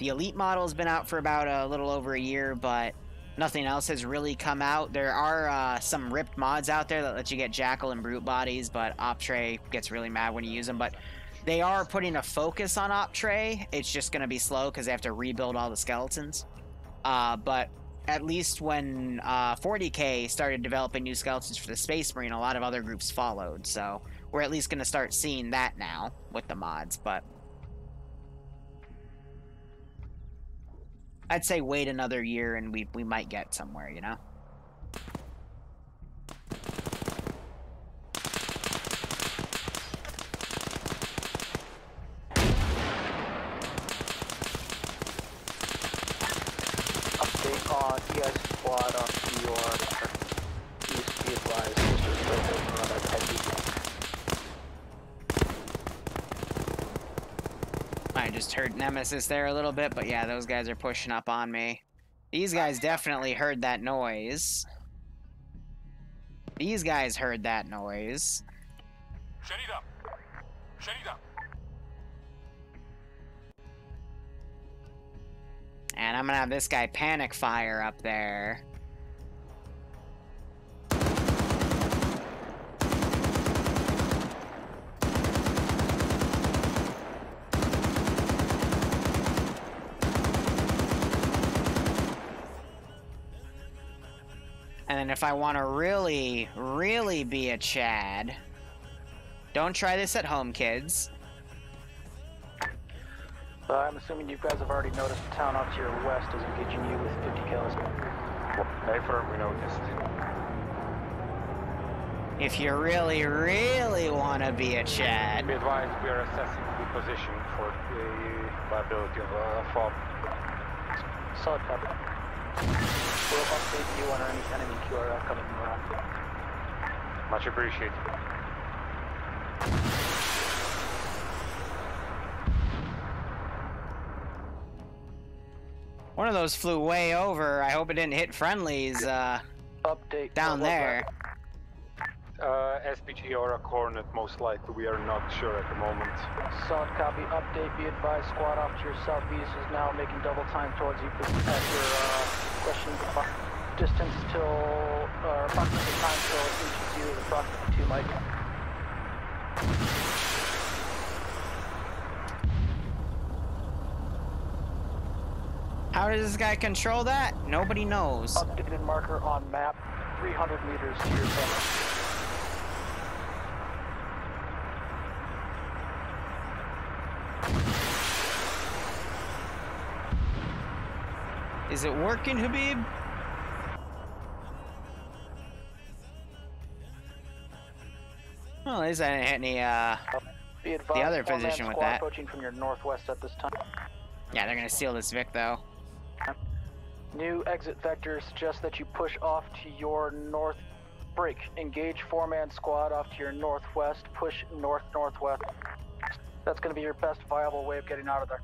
elite model has been out for about a little over a year, but nothing else has really come out. There are some ripped mods out there that let you get Jackal and Brute bodies, but Optray gets really mad when you use them. But they are putting a focus on Optray. It's just going to be slow because they have to rebuild all the skeletons. But at least when 40K started developing new skeletons for the Space Marine, a lot of other groups followed. So we're at least going to start seeing that now with the mods. But I'd say wait another year and we might get somewhere, you know? On ES squad on your east, be advised, I just heard Nemesis there a little bit, but yeah, those guys are pushing up on me. These guys definitely heard that noise. These guys heard that noise. Shut it up. Shut it up. And I'm gonna have this guy panic fire up there. And then if I want to really, really be a Chad, don't try this at home, kids. I'm assuming you guys have already noticed the town off to your west is engaging you with 50 kills. Hey, firm, we noticed. If you really, really want to be a Chad. Be advised, we are assessing the position for the viability of FOB. Solid copy. We'll update you on any enemy QRF coming around. Much appreciated. One of those flew way over. I hope it didn't hit friendlies Update. down there. SPG or a Hornet, most likely. We are not sure at the moment. Solid copy. Update. Be advised. Squad off to your southeast is now making double time towards you at your question distance till approximately time till it reaches you is approximately 2 mic. How does this guy control that? Nobody knows. Updated marker on map. 300 meters to your south. Is it working, Habib? Well, at least I didn't hit any, Be advised, the other position with squad that. approaching from your northwest at this time. Yeah, they're gonna steal this Vic, though. New exit vector suggests that you push off to your north break. Engage 4-man squad off to your northwest. Push north-northwest. That's going to be your best viable way of getting out of there.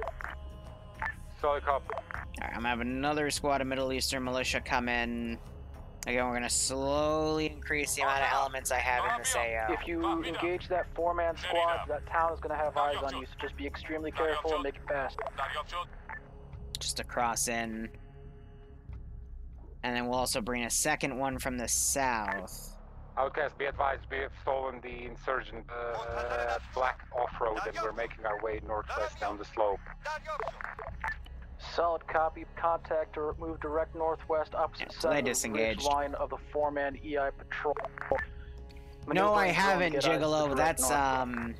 Solid copy. Alright, I'm gonna have another squad of Middle Eastern militia come in. Again, we're gonna slowly increase the amount of elements I have in this AO. If you engage that 4-man squad, that town is going to have eyes on you, so just be extremely careful and make it fast. Just to cross in. And then we'll also bring a second one from the south. Outcast, be advised, we have stolen the insurgent black off-road and we're making our way northwest down the slope. Solid copy. Contact or move direct northwest opposite Yeah, so they side of the disengaged. ridge line of the 4-man EI patrol. No, I Maneuvering drone haven't, get eyes to the Gigolo. direct That's, north.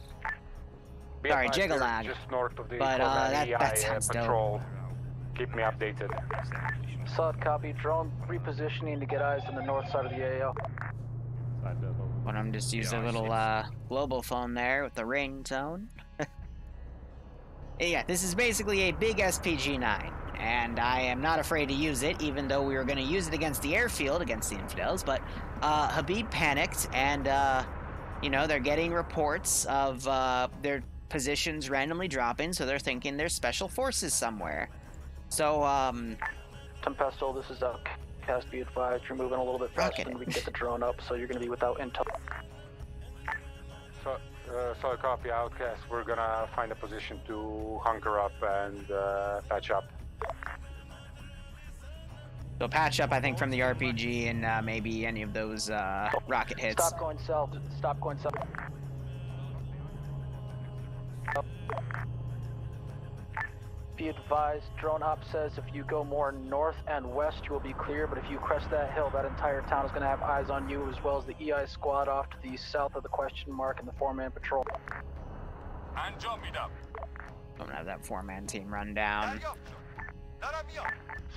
Be sorry, advised, we're Jigalag. just north of the But, Corman that EI sounds dope. patrol. Keep me updated. Solid copy. Drone repositioning to get eyes on the north side of the AO. But I'm just using a little, global phone there with the ringtone. Yeah, this is basically a big SPG-9, and I am not afraid to use it, even though we were going to use it against the airfield, against the infidels, but Habib panicked, and, you know, they're getting reports of their positions randomly dropping, so they're thinking there's special forces somewhere. So, Tempesto, this is Outcast. Be advised, you're moving a little bit faster than we can get the drone up, so you're going to be without intel. Solid copy, Outcast. We're gonna find a position to hunker up and patch up. so patch up, I think, from the RPG and maybe any of those rocket hits. Stop going south. Stop going south. Be advised, drone op says if you go more north and west, you will be clear, but if you crest that hill, that entire town is going to have eyes on you, as well as the EI squad off to the south of the question mark and the 4-man patrol. And jump it up. I'm gonna have that 4-man team run down.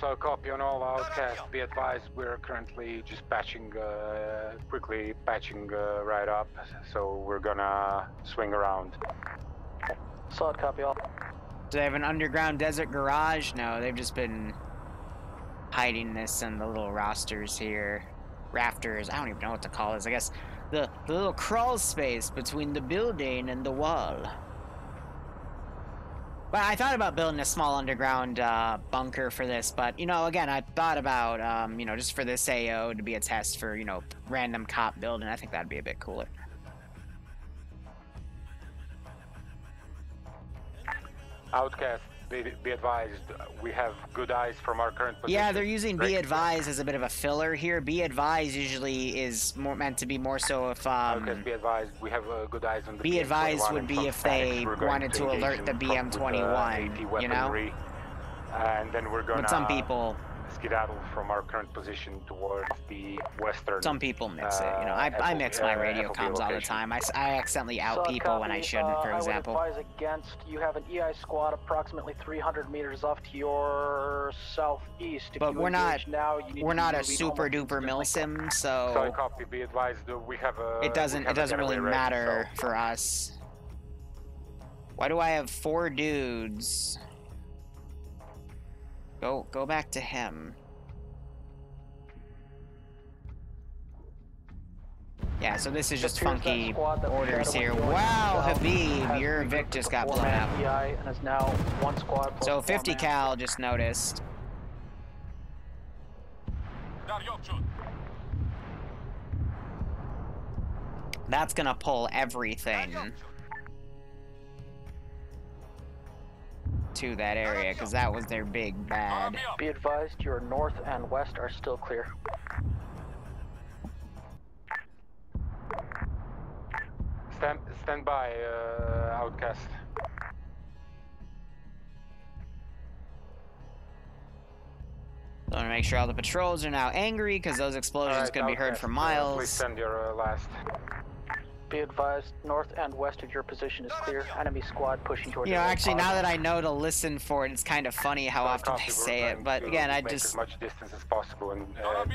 So copy on all, Outcast. Be advised, we're currently just patching, quickly patching right up, so we're gonna swing around. Solid copy all. Do they have an underground desert garage? No, they've just been hiding this in the little rosters here. Rafters, I don't even know what to call this. I guess the little crawl space between the building and the wall. But I thought about building a small underground bunker for this, but, you know, again, I thought about, you know, just for this AO to be a test for, you know, random cop building. I think that'd be a bit cooler. Outcast, be advised, we have good eyes from our current position. Yeah, they're using Be Advised as a bit of a filler here. Be Advised usually is more meant to be more so if, Outcast, be advised, we have good eyes on the Be Advised BM21 would be from if they Phoenix. We're going wanted to engage alert the in front with, BM21, AT you know? weaponry. And then we're gonna But some people skedaddle from our current position towards the western. Some people mix it, you know. I mix my radio comms all the time. I accidentally out people when I shouldn't, for example. I would advise against, you have an EI squad approximately 300 meters off to your southeast. If But you we're not, now, you need we're to not be a moving super almost duper instantly. milsim, So so copy, be advised, we have a... it doesn't really ready, matter so. for us. Why do I have 4 dudes? Go back to him. Yeah, so this is just funky orders here. Wow, Habib, your Vic just got blown up. EI and is now 1 squad. So 50 cal just noticed. That's gonna pull everything to that area, because that was their big bad. Be advised, your north and west are still clear. Stand by, Outcast. I want to make sure all the patrols are now angry, because those explosions could be heard for miles. Please send your last. Be advised, north and west of your position is clear. Enemy squad pushing towards You know, actually, now that I know to listen for it, it's kind of funny how often they say it. But again, I just... as much distance as possible and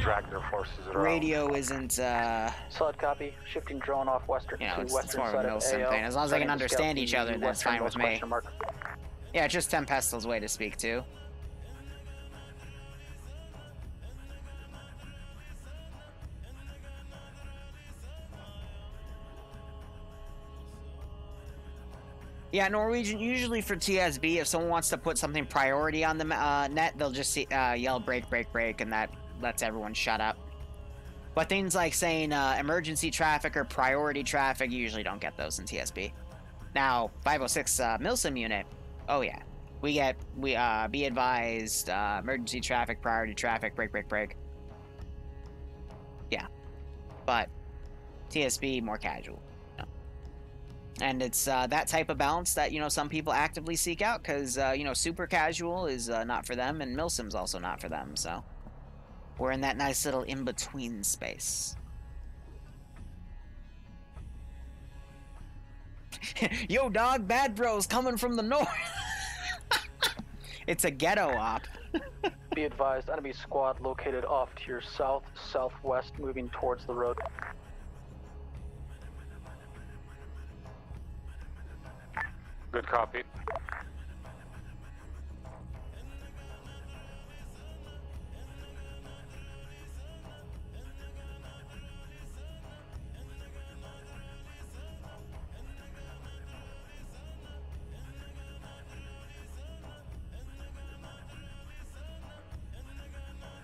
drag their forces around. Radio isn't, Solid copy. Shifting drone off western you know, to it's western more of a side of milsim AO. thing. As long as I can Setting the scout understand each to other, that's fine with westernmost me. question mark. Yeah, it's just Tempestal's way to speak to. Yeah, Norwegian, usually for TSB, if someone wants to put something priority on the net, they'll just yell break, break, break, and that lets everyone shut up. But things like saying emergency traffic or priority traffic, you usually don't get those in TSB. Now, 506 Milsim unit, oh yeah. We be advised, emergency traffic, priority traffic, break, break, break. Yeah. But TSB, more casual. And it's that type of balance that, you know, some people actively seek out, because, you know, super casual is not for them, and Milsim's also not for them, so we're in that nice little in-between space. Yo, dog, bad bros coming from the north. It's a ghetto op. Be advised, enemy squad located off to your south-southwest, moving towards the road. Good copy.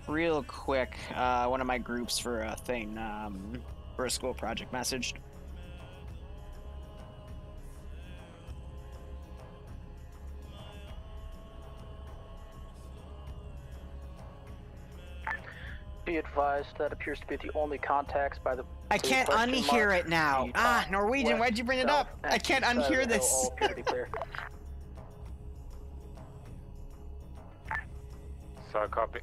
Real quick, one of my groups for a thing, for a school project messaged. Be advised, that appears to be the only contacts by the... I can't unhear it now. Ah, Norwegian, why'd you bring it up? I can't unhear this. All appear to be clear. So copy.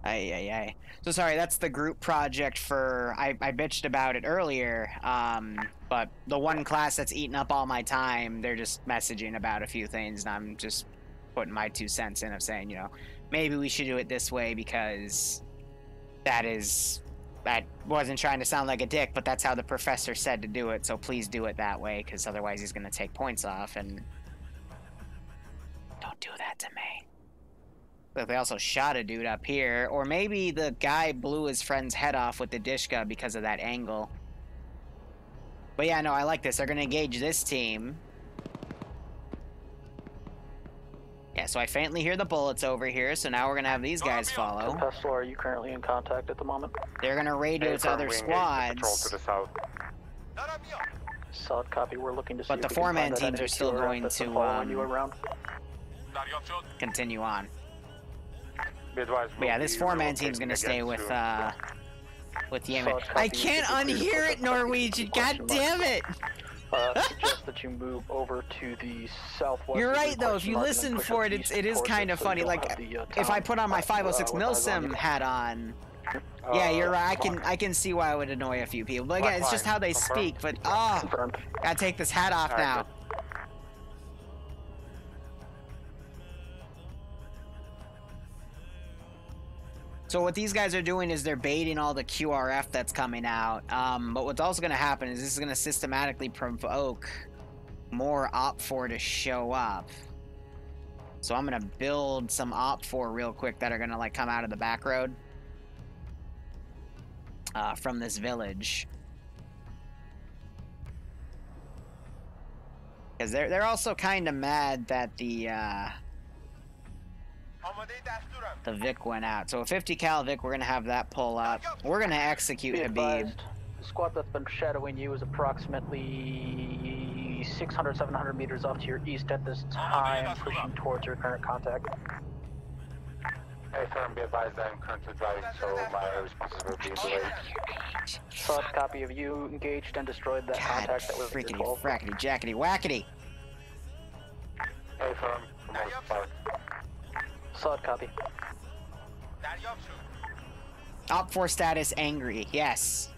Aye. So sorry, that's the group project for, I bitched about it earlier, but the one class that's eating up all my time, they're just messaging about a few things, and I'm just putting my 2 cents in of saying, you know, maybe we should do it this way, because that wasn't trying to sound like a dick, but that's how the professor said to do it, so please do it that way, because otherwise he's going to take points off, and don't do that to me. But they also shot a dude up here, or maybe the guy blew his friend's head off with the Dishka because of that angle. But yeah, no, I like this. They're going to engage this team. Yeah, so I faintly hear the bullets over here, so now we're going to have these guys follow. Pestle, are you currently in contact at the moment? They're going to radio to other squads. Patrol to the south. Solid copy, we're looking to see But the 4-man teams are still going to continue on. Be advised, But yeah, this 4-man team's going to stay with with the aim. I can't unhear it, Norwegian. God damn it! Suggest that you move over to the southwest. You're right though. If you listen for it, it is kind of funny. Like if I put on my 506 milsim hat on. Yeah, you're right. I can see why it would annoy a few people. But again, it's just how they speak. But gotta take this hat off now. So what these guys are doing is they're baiting all the QRF that's coming out. But what's also going to happen is this is going to systematically provoke more OP4 to show up. So I'm going to build some OP4 real quick that are going to like come out of the back road from this village. Because they're also kind of mad that the Vic went out. So a 50 cal Vic, we're gonna have that pull up. We're gonna execute Habib. The squad that's been shadowing you is approximately 600, 700 meters off to your east at this time, pushing towards your current contact. Hey, firm, be advised I'm currently driving, so my responsibility is delayed. Solid copy of you engaged and destroyed that contact that was freaking frackety jackety whackety. Hey, firm, from south. Solid copy. OP4 status angry, yes.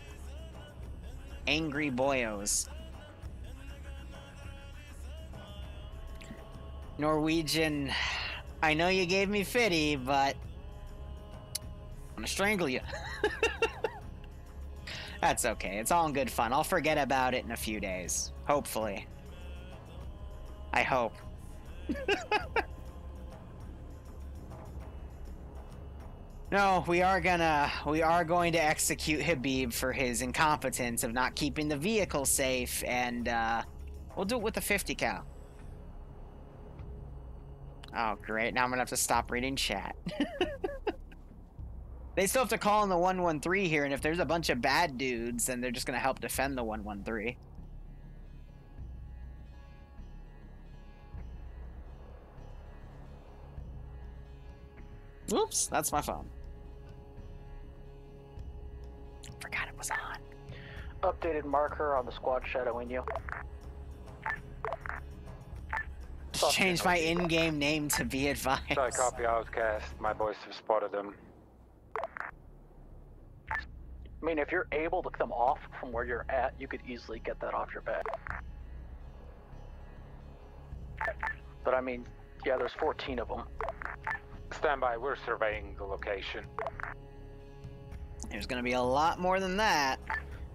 Angry boyos. Norwegian, I know you gave me fitty, but I'm gonna strangle you. That's okay, it's all in good fun. I'll forget about it in a few days. Hopefully. I hope. No, we are going to execute Habib for his incompetence of not keeping the vehicle safe, and we'll do it with the 50 cal. Oh, great. Now I'm gonna have to stop reading chat. They still have to call in the 113 here, and if there's a bunch of bad dudes, then they're just gonna help defend the 113. Oops, that's my phone. Forgot it was on. Updated marker on the squad shadowing you. Just changed my in-game name to be advised. Sorry, copy Outcast. My boys have spotted them. I mean, if you're able to come off from where you're at, you could easily get that off your back. But I mean, yeah, there's 14 of them. Stand by, we're surveying the location. There's gonna be a lot more than that.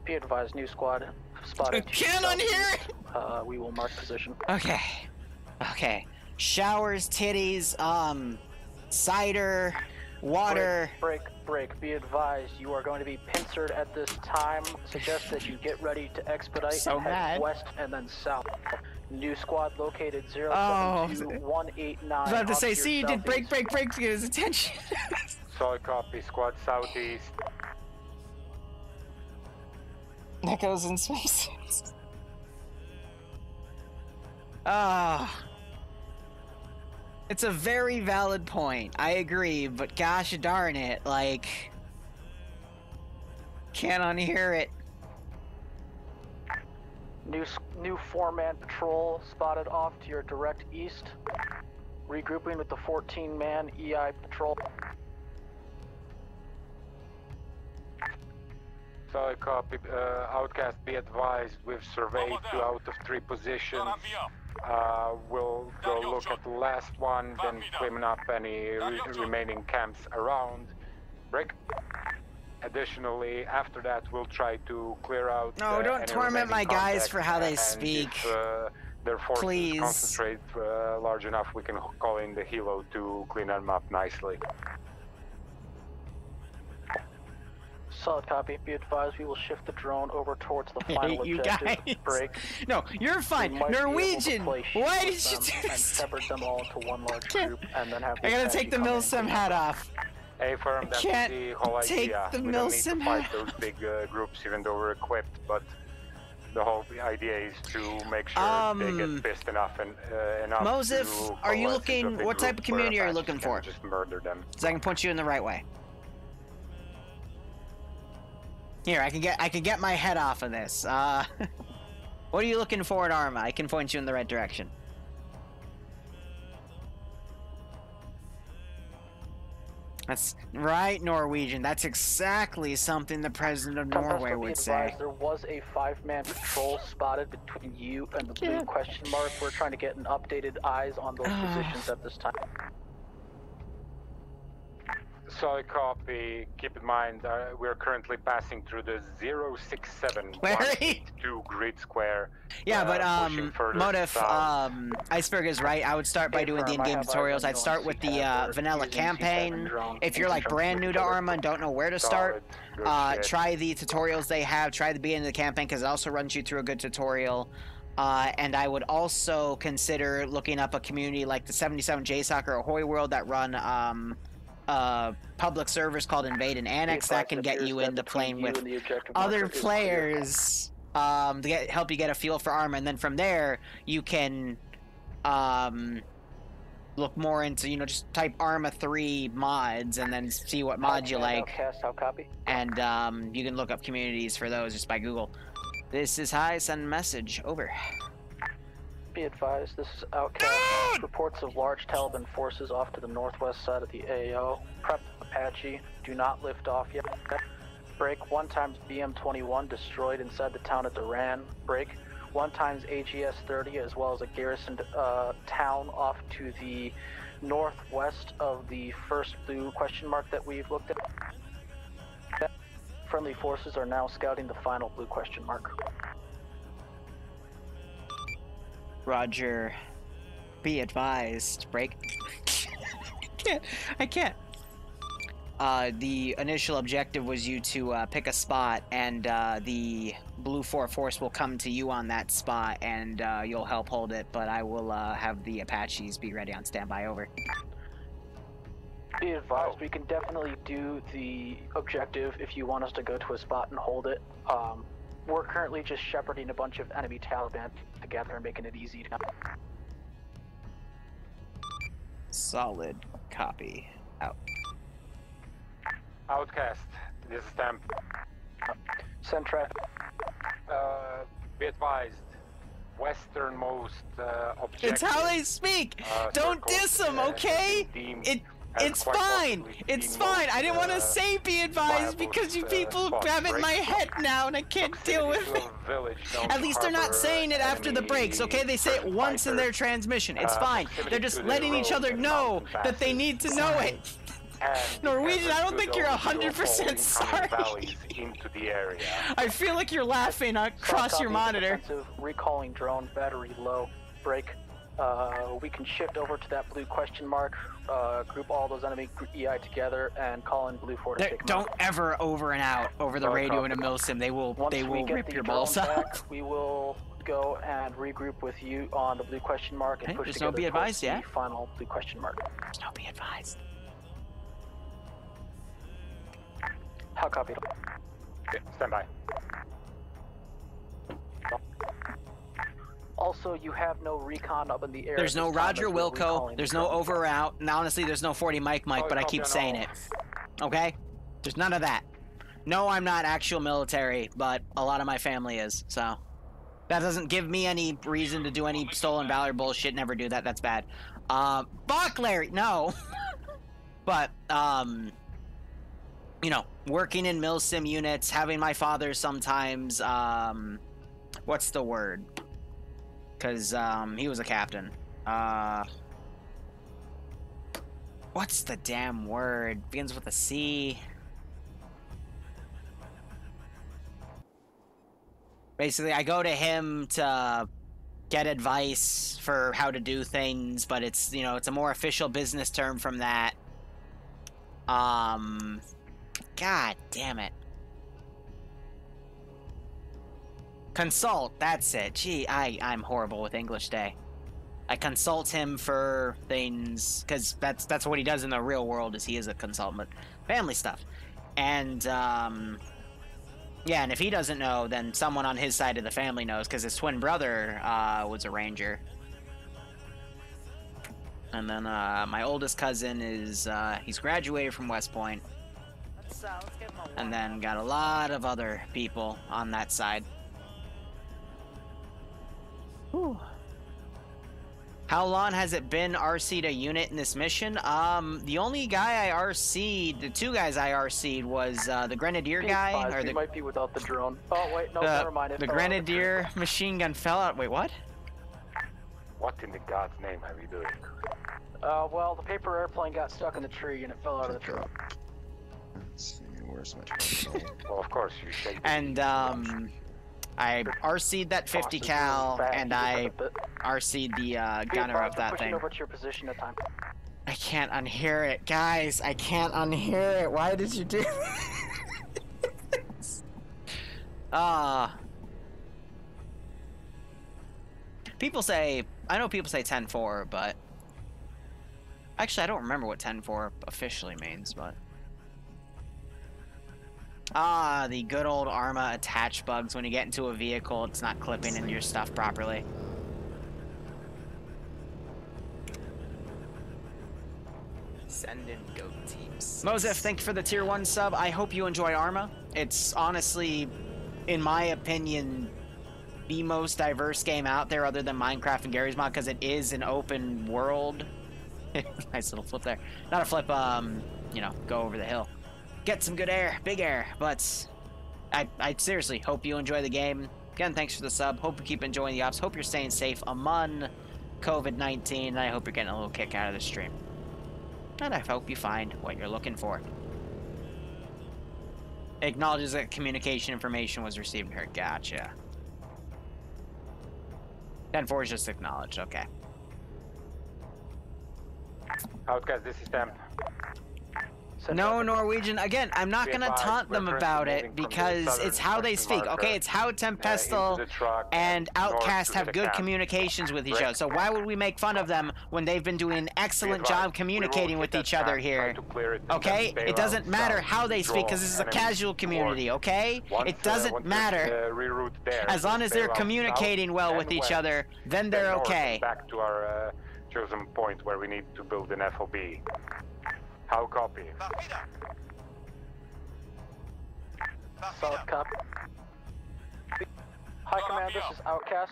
Be advised, new squad spotted. Can't unhear it! We will mark position. Okay. Okay. Showers, titties, cider, water. Break. Be advised, you are going to be pincered at this time. Suggest that you get ready to expedite and head west and then south. New squad located 072189. I was about to say, see, you did break to get his attention. Solid copy, squad southeast. That goes in spaces. Ah. It's a very valid point. I agree, but gosh darn it, like... Can't unhear it. New 4-man patrol spotted off to your direct east. Regrouping with the 14-man EI patrol. Solid copy, Outcast, be advised, we've surveyed 2 out of 3 positions. We'll go look at the last one, then clean up any remaining camps around. Break. Additionally, after that, we'll try to clear out. No, don't torment my guys for how they speak. If their forces please concentrate large enough, we can call in the helo to clean them up nicely. Solid copy. Be advised, we will shift the drone over towards the final objective. Guys. Break. No, you're fine. Norwegian, why did you do and this? separate them all into one large group, and then have. I gotta take the Milsim hat off. Hey, firm, that's the whole idea. The we don't need to fight those big groups, even though we're equipped. But the whole idea is to make sure they get pissed enough and enough. Mosif, are you looking? What type of community are you looking for? Just murder them. So I can point you in the right way. Here, I can get my head off of this. What are you looking for at Arma? I can point you in the right direction. That's right, Norwegian. That's exactly something the president of Norway would say. There was a 5-man patrol spotted between you and the blue question mark. We're trying to get an updated eyes on those positions at this time. Solid copy. Keep in mind, we're currently passing through the 067 grid square. Yeah, but Motif, Iceberg is right. I would start by doing the in-game tutorials. I'd start with the vanilla campaign. If you're like brand new to Arma and don't know where to start, try the tutorials they have. Try the beginning of the campaign because it also runs you through a good tutorial. And I would also consider looking up a community like the 77 JSOC or Ahoy World that run public servers called Invade and Annex that can get you into playing with other players to help you get a feel for Arma, and then from there you can look more into, you know, just type Arma 3 mods and then see what mods you like, and you can look up communities for those just by Google. This is High, send message, over. Be advised, this is Outcast. Reports of large Taliban forces off to the northwest side of the AO. Prep Apache, do not lift off yet. Break, 1 times BM-21 destroyed inside the town of Duran. Break, 1 times AGS-30 as well as a garrisoned town off to the northwest of the first blue question mark that we've looked at. Friendly forces are now scouting the final blue question mark. Roger. Be advised. Break. I can't. The initial objective was you to pick a spot, and the Blue 4 force will come to you on that spot, and you'll help hold it, but I will have the Apaches be ready on standby, over. Be advised, we can definitely do the objective if you want us to go to a spot and hold it. We're currently just shepherding a bunch of enemy Taliban together and making it easy to... Solid copy. Out. Outcast, this is Stamp. Send traffic. Be advised, westernmost objective. It's how they speak! Don't diss them, okay? It's fine! It's fine! I didn't want to say be advised because you people have it in my head now and I can't deal with it. At least they're not saying it after the breaks, okay? They say it once in their transmission. It's fine. They're just letting each other know that they need to know it. Norwegian, I don't think you're 100% sorry. I feel like you're laughing across your monitor. Recalling drone, battery low, break. We can shift over to that blue question mark, group all those enemy EI together, and call in blue 4 to take them Don't ever over and out over the radio in a milsim. They will rip your balls off. We will go and regroup with you on the blue question mark and push there's together no be advised, yeah? the final blue question mark. There's no be advised. How copy? Okay, stand by. Also, you have no recon up in the air. There's no Roger Wilco, there's no over or out, and honestly, there's no 40 Mike, but I keep saying it. Okay? There's none of that. No, I'm not actual military, but a lot of my family is, so... That doesn't give me any reason to do any stolen valor bullshit, never do that, that's bad. Fuck Larry, no! But, you know, working in milsim units, having my father sometimes, what's the word? Because, he was a captain. What's the damn word? Begins with a C. Basically, I go to him to get advice for how to do things, but it's, you know, it's a more official business term from that. God damn it. Consult, that's it. Gee, I'm horrible with English day. I consult him for things, because that's what he does in the real world, is he is a consultant, but family stuff. And, yeah, and if he doesn't know, then someone on his side of the family knows, because his twin brother was a ranger. And then my oldest cousin is, he's graduated from West Point. And then got a lot of other people on that side. Whew. How long has it been RC'd a unit in this mission? The only guy I RC'd, the two guys I RC'd was the Grenadier guy, or the might be without the drone. Oh wait, no, never mind. The Grenadier machine gun fell out. Wait, what? What in the God's name are we doing? Well, the paper airplane got stuck in the tree and it fell out of the truck. Let's see, where's my drone? Well, of course you shake. And I RC'd that 50 cal, and I RC'd the gunner of that thing. Over to your position at time. I can't unhear it, guys. I can't unhear it. Why did you do this? People say, I know people say 10-4, but actually I don't remember what 10-4 officially means, but the good old Arma attach bugs. When you get into a vehicle, it's not clipping into your stuff properly. Send in go teams. Mosef, thank you for the tier 1 sub. I hope you enjoy Arma. It's honestly, in my opinion, the most diverse game out there other than Minecraft and Gary's Mod, because it is an open world. Nice little flip there. Not a flip, you know, go over the hill. Get some good air, big air, but I seriously hope you enjoy the game. Again, thanks for the sub. Hope you keep enjoying the ops. Hope you're staying safe among COVID-19, and I hope you're getting a little kick out of the stream. And I hope you find what you're looking for. Acknowledges that communication information was received here. Gotcha. 10-4 is just acknowledged. Okay. Outcast, this is them. No Norwegian. Again, I'm not going to taunt them about it because it's how they speak. Okay, it's how Tempestal and Outcast have good communications with each other. So why would we make fun of them when they've been doing an excellent job communicating with each other here? Okay, it doesn't matter how they speak because this is a casual community. Okay, it doesn't matter as long as they're communicating well with each other. Then they're okay. Back to our chosen point where we need to build an FOB. How copy? Solid copy. Hi Command, this is Outcast.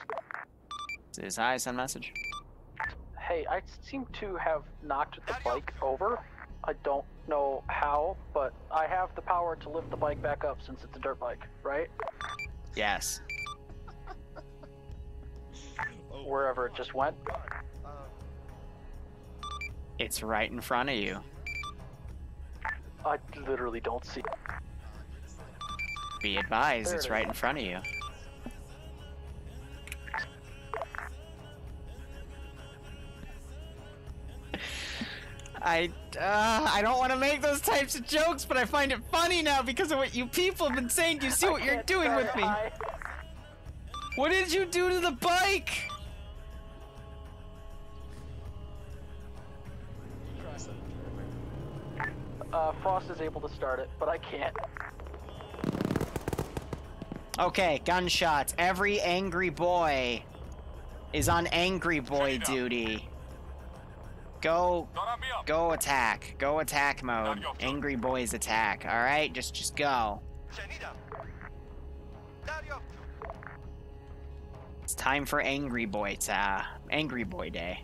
This is hi, send message. Hey, I seem to have knocked the bike over. I don't know how, but I have the power to lift the bike back up since it's a dirt bike, right? Yes. Wherever it just went. It's right in front of you. I literally don't see. Be advised, it's right in front of you. I don't want to make those types of jokes, but I find it funny now because of what you people have been saying. Do you see what you're doing with me? What did you do to the bike? Frost is able to start it, but I can't. Okay, gunshots. Every angry boy is on angry boy duty. Go attack. Go attack mode. Angry boys attack. All right, just go. It's time for angry boy. It's angry boy day.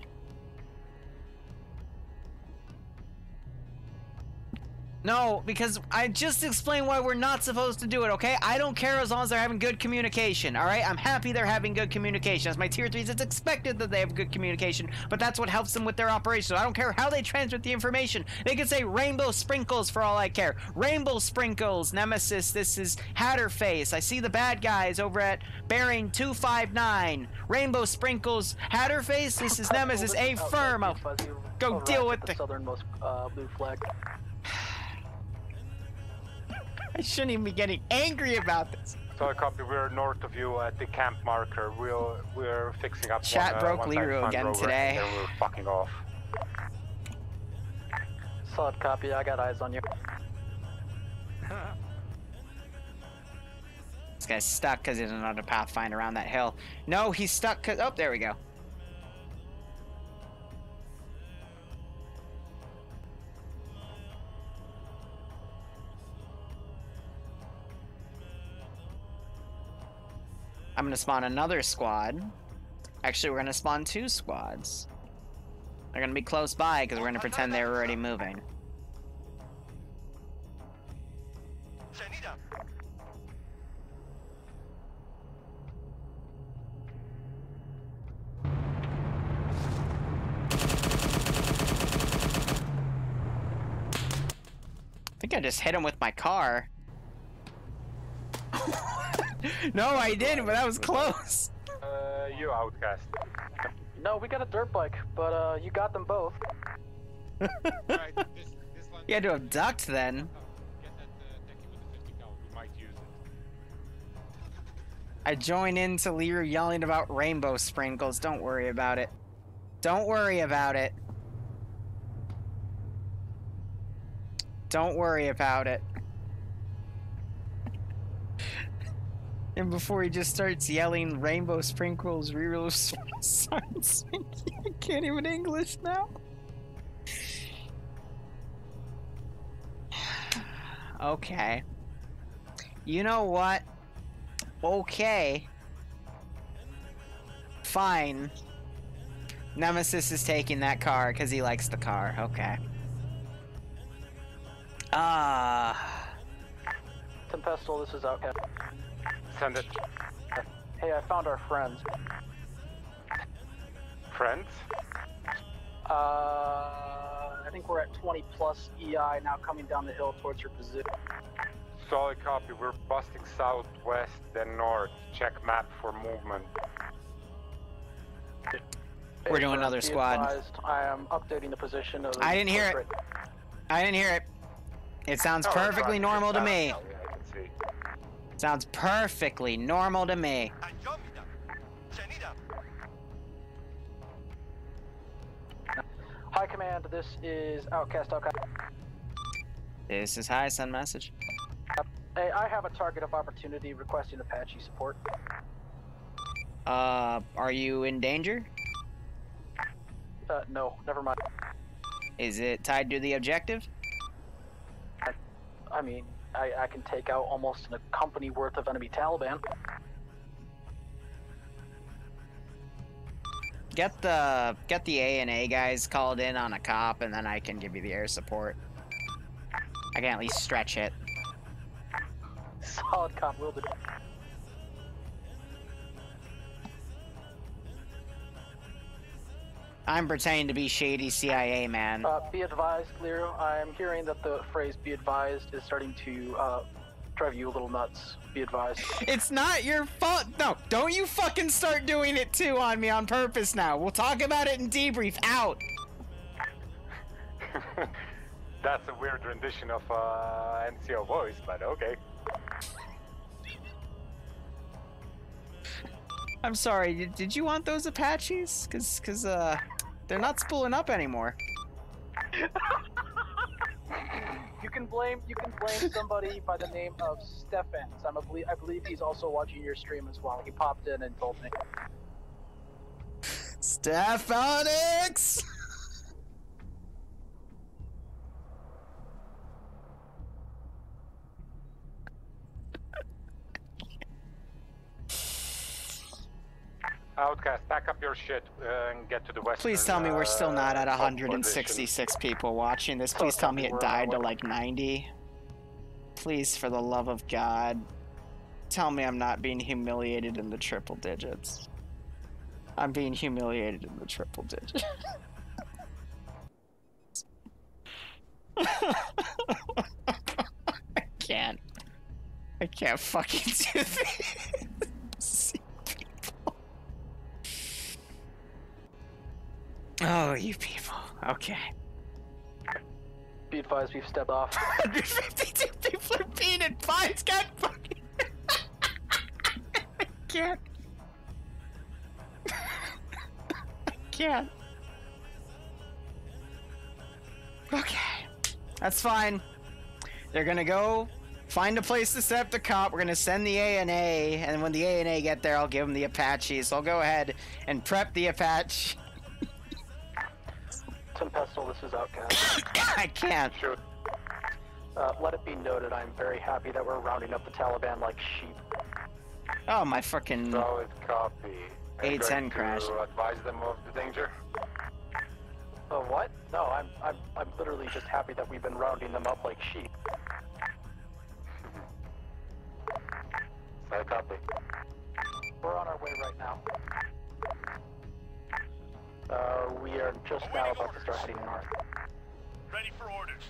No, because I just explained why we're not supposed to do it, okay? I don't care as long as they're having good communication, all right? I'm happy they're having good communication. As my tier 3s, it's expected that they have good communication, but that's what helps them with their operation. I don't care how they transmit the information. They could say rainbow sprinkles for all I care. Rainbow sprinkles, Nemesis, this is Hatterface. I see the bad guys over at bearing 259. Rainbow sprinkles, Hatterface, this is Nemesis, A firm. Oh, go deal with the southernmost blue flag. I shouldn't even be getting angry about this. So copy, we're north of you at the camp marker. We're fixing up Chat broke Liru again today. And then we're fucking off. Solid copy, I got eyes on you. This guy's stuck because he doesn't know how to pathfind around that hill. No, he's stuck because... Oh, there we go. I'm gonna spawn another squad. Actually, we're gonna spawn 2 squads. They're gonna be close by because we're gonna pretend they're already moving. I think I just hit him with my car. No, I didn't, but that was close. You outcast. No, we got a dirt bike, but you got them both. Right, this one. You had to have ducked then. Get that techie with the 50 cal. We might use it. I join into Liru yelling about rainbow sprinkles. Don't worry about it. Don't worry about it. Don't worry about it. And before he just starts yelling rainbow sprinkles, reroll starts. I can't even English now. Okay. You know what? Okay. Fine. Nemesis is taking that car because he likes the car. Okay. Tempestal, this is Outcast. Send it. Hey, I found our friends. Friends? I think we're at 20 plus EI now coming down the hill towards your position. Solid copy. We're busting southwest then north. Check map for movement. We're doing another squad. Advised, I am updating the position of the I didn't hear it. I didn't hear it. It sounds perfectly normal to me. Yeah, I can see. Sounds perfectly normal to me. High Command, this is Outcast. This is High Sun message. Hey, I have a target of opportunity requesting Apache support. Are you in danger? No, never mind. Is it tied to the objective? I mean, I can take out almost a company worth of enemy Taliban. Get the A&A guys called in on a cop, and then I can give you the air support. I can at least stretch it. Solid cop will do. I'm pretending to be shady CIA man. Be advised, Liru. I'm hearing that the phrase "be advised" is starting to drive you a little nuts. Be advised. It's not your fault. No, don't you fucking start doing it too on me on purpose now. We'll talk about it in debrief. Out. That's a weird rendition of NCO voice, but okay. I'm sorry. Did you want those Apaches? Cause they're not spooling up anymore. You can blame somebody by the name of Stefan. I believe he's also watching your stream as well. He popped in and told me. Stefanix! Outcast, pack up your shit and get to the west. Please tell me we're still not at 166 people watching this. Please tell me it died to like 90. Please, for the love of God, tell me I'm not being humiliated in the triple digits. I'm being humiliated in the triple digits. I can't fucking do this. Oh, you people. Okay. Be advised, we've stepped off. 152 people are being advised. God fucking. I can't. I can't. Okay. That's fine. They're gonna go find a place to set up the cop. We're gonna send the A&A, and when the A&A get there, I'll give them the Apache. So I'll go ahead and prep the Apache. Tempestal, this is Outcast. I can't. Shoot. Let it be noted, I'm very happy that we're rounding up the Taliban like sheep. Oh, my fucking Solid copy. A10 crashed. Advise them of the danger. Oh, what? No, I'm literally just happy that we've been rounding them up like sheep. Solid copy. We're on our way right now. We are just now about to start heading north. Ready for orders.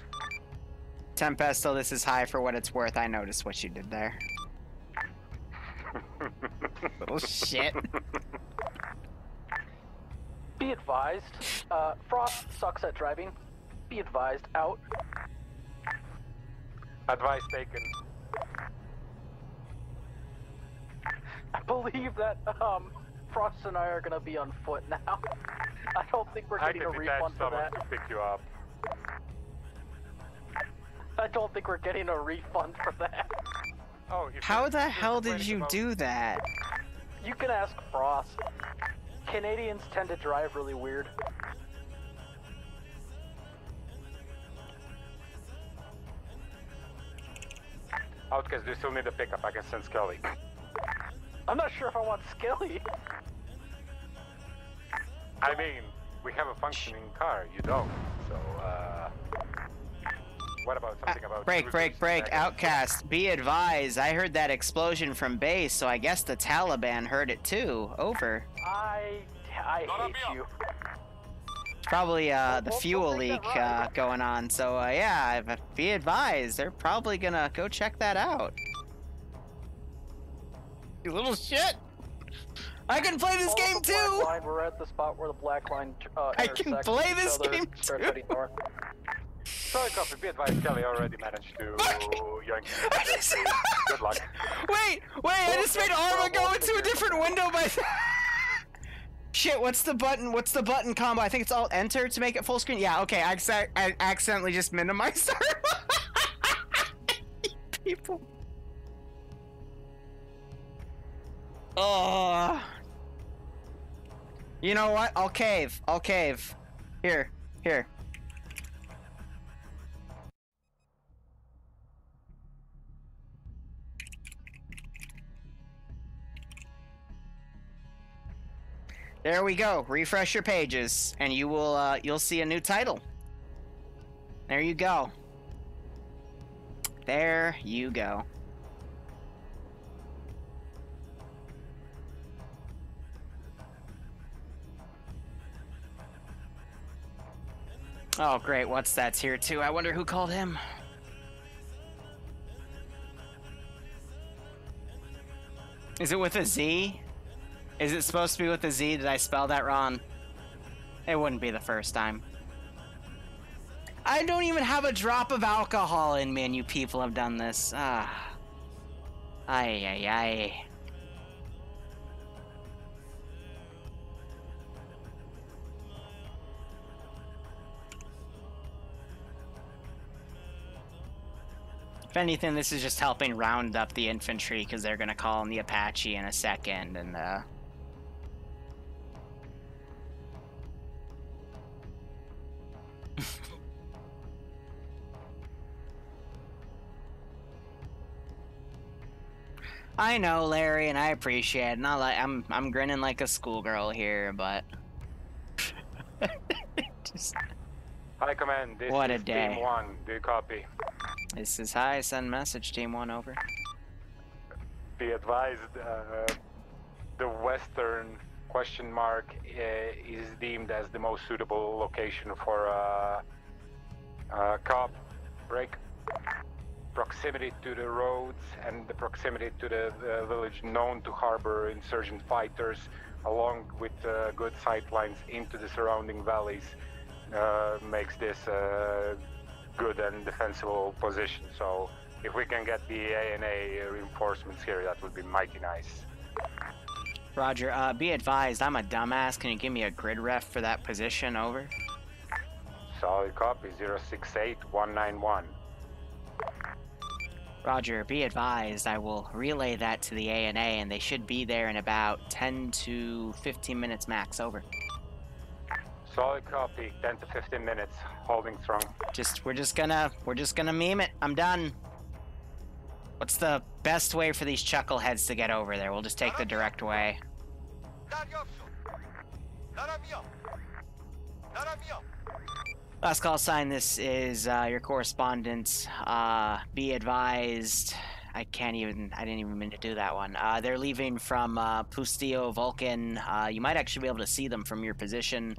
Tempesto, this is high for what it's worth. I noticed what you did there. Little shit. Be advised, Frost sucks at driving. Be advised, out. Advice taken. I believe that, Frost and I are gonna be on foot now. I don't think we're getting a refund for that. To pick you up. I don't think we're getting a refund for that. Oh, How the hell did you do that? You can ask Frost. Canadians tend to drive really weird. Outcast, do you still need a pickup? I can send Skelly. I'm not sure if I want Skelly. I mean, we have a functioning car. You don't. So, what about something about... Break. Outcast, be advised. I heard that explosion from base, so I guess the Taliban heard it too. Over. I hate you. Probably the fuel leak going on, so yeah, be advised. They're probably gonna go check that out. You little shit! I can play this game too! Line, we're at the spot where the black line I can play this game start too! heading north. Sorry, copy. Be advised, Kelly already managed to yank. Good luck. Wait! I just made Arma go into a different window by... Shit, what's the button? What's the button combo? I think it's Alt Enter to make it full screen. Yeah, okay, I accidentally just minimized Arma. People. Oh. You know what? I'll cave. Here. There we go. Refresh your pages, and you will you'll see a new title. There you go. There you go. Oh, great. What's that's here too? I wonder who called him. Is it with a Z? Is it supposed to be with a Z? Did I spell that wrong? It wouldn't be the first time. I don't even have a drop of alcohol in me, and you people have done this. Ah. Ay. If anything, this is just helping round up the infantry, because they're gonna call in the Apache in a second, and I know, Larry, and I appreciate it. Not like I'm grinning like a schoolgirl here, but just High command, this what a is day. Team 1. Do you copy? This is high. Send message, Team 1, over. Be advised, the western question mark is deemed as the most suitable location for cop break. Proximity to the roads and the proximity to the village known to harbor insurgent fighters, along with good sight lines into the surrounding valleys, makes this a good and defensible position. So if we can get the ANA reinforcements here, that would be mighty nice. Roger, be advised, I'm a dumbass. Can you give me a grid ref for that position, over? Solid copy, 068191. Roger, be advised, I will relay that to the ANA, and they should be there in about 10 to 15 minutes max, over. Solid copy, 10 to 15 minutes, holding strong. We're just gonna meme it. I'm done. What's the best way for these chuckleheads to get over there? We'll just take the direct way. Last call sign, this is your correspondent. Be advised, I didn't even mean to do that one. They're leaving from Pustio Vulcan. You might actually be able to see them from your position.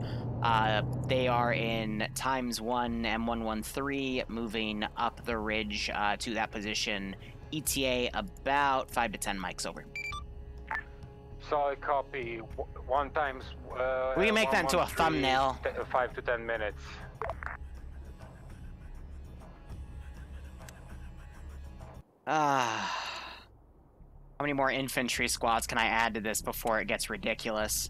They are in ×1 M113, moving up the ridge to that position. ETA about 5 to 10 mics over. Solid copy. One times. We can make that into a thumbnail. 5 to 10 minutes. How many more infantry squads can I add to this before it gets ridiculous?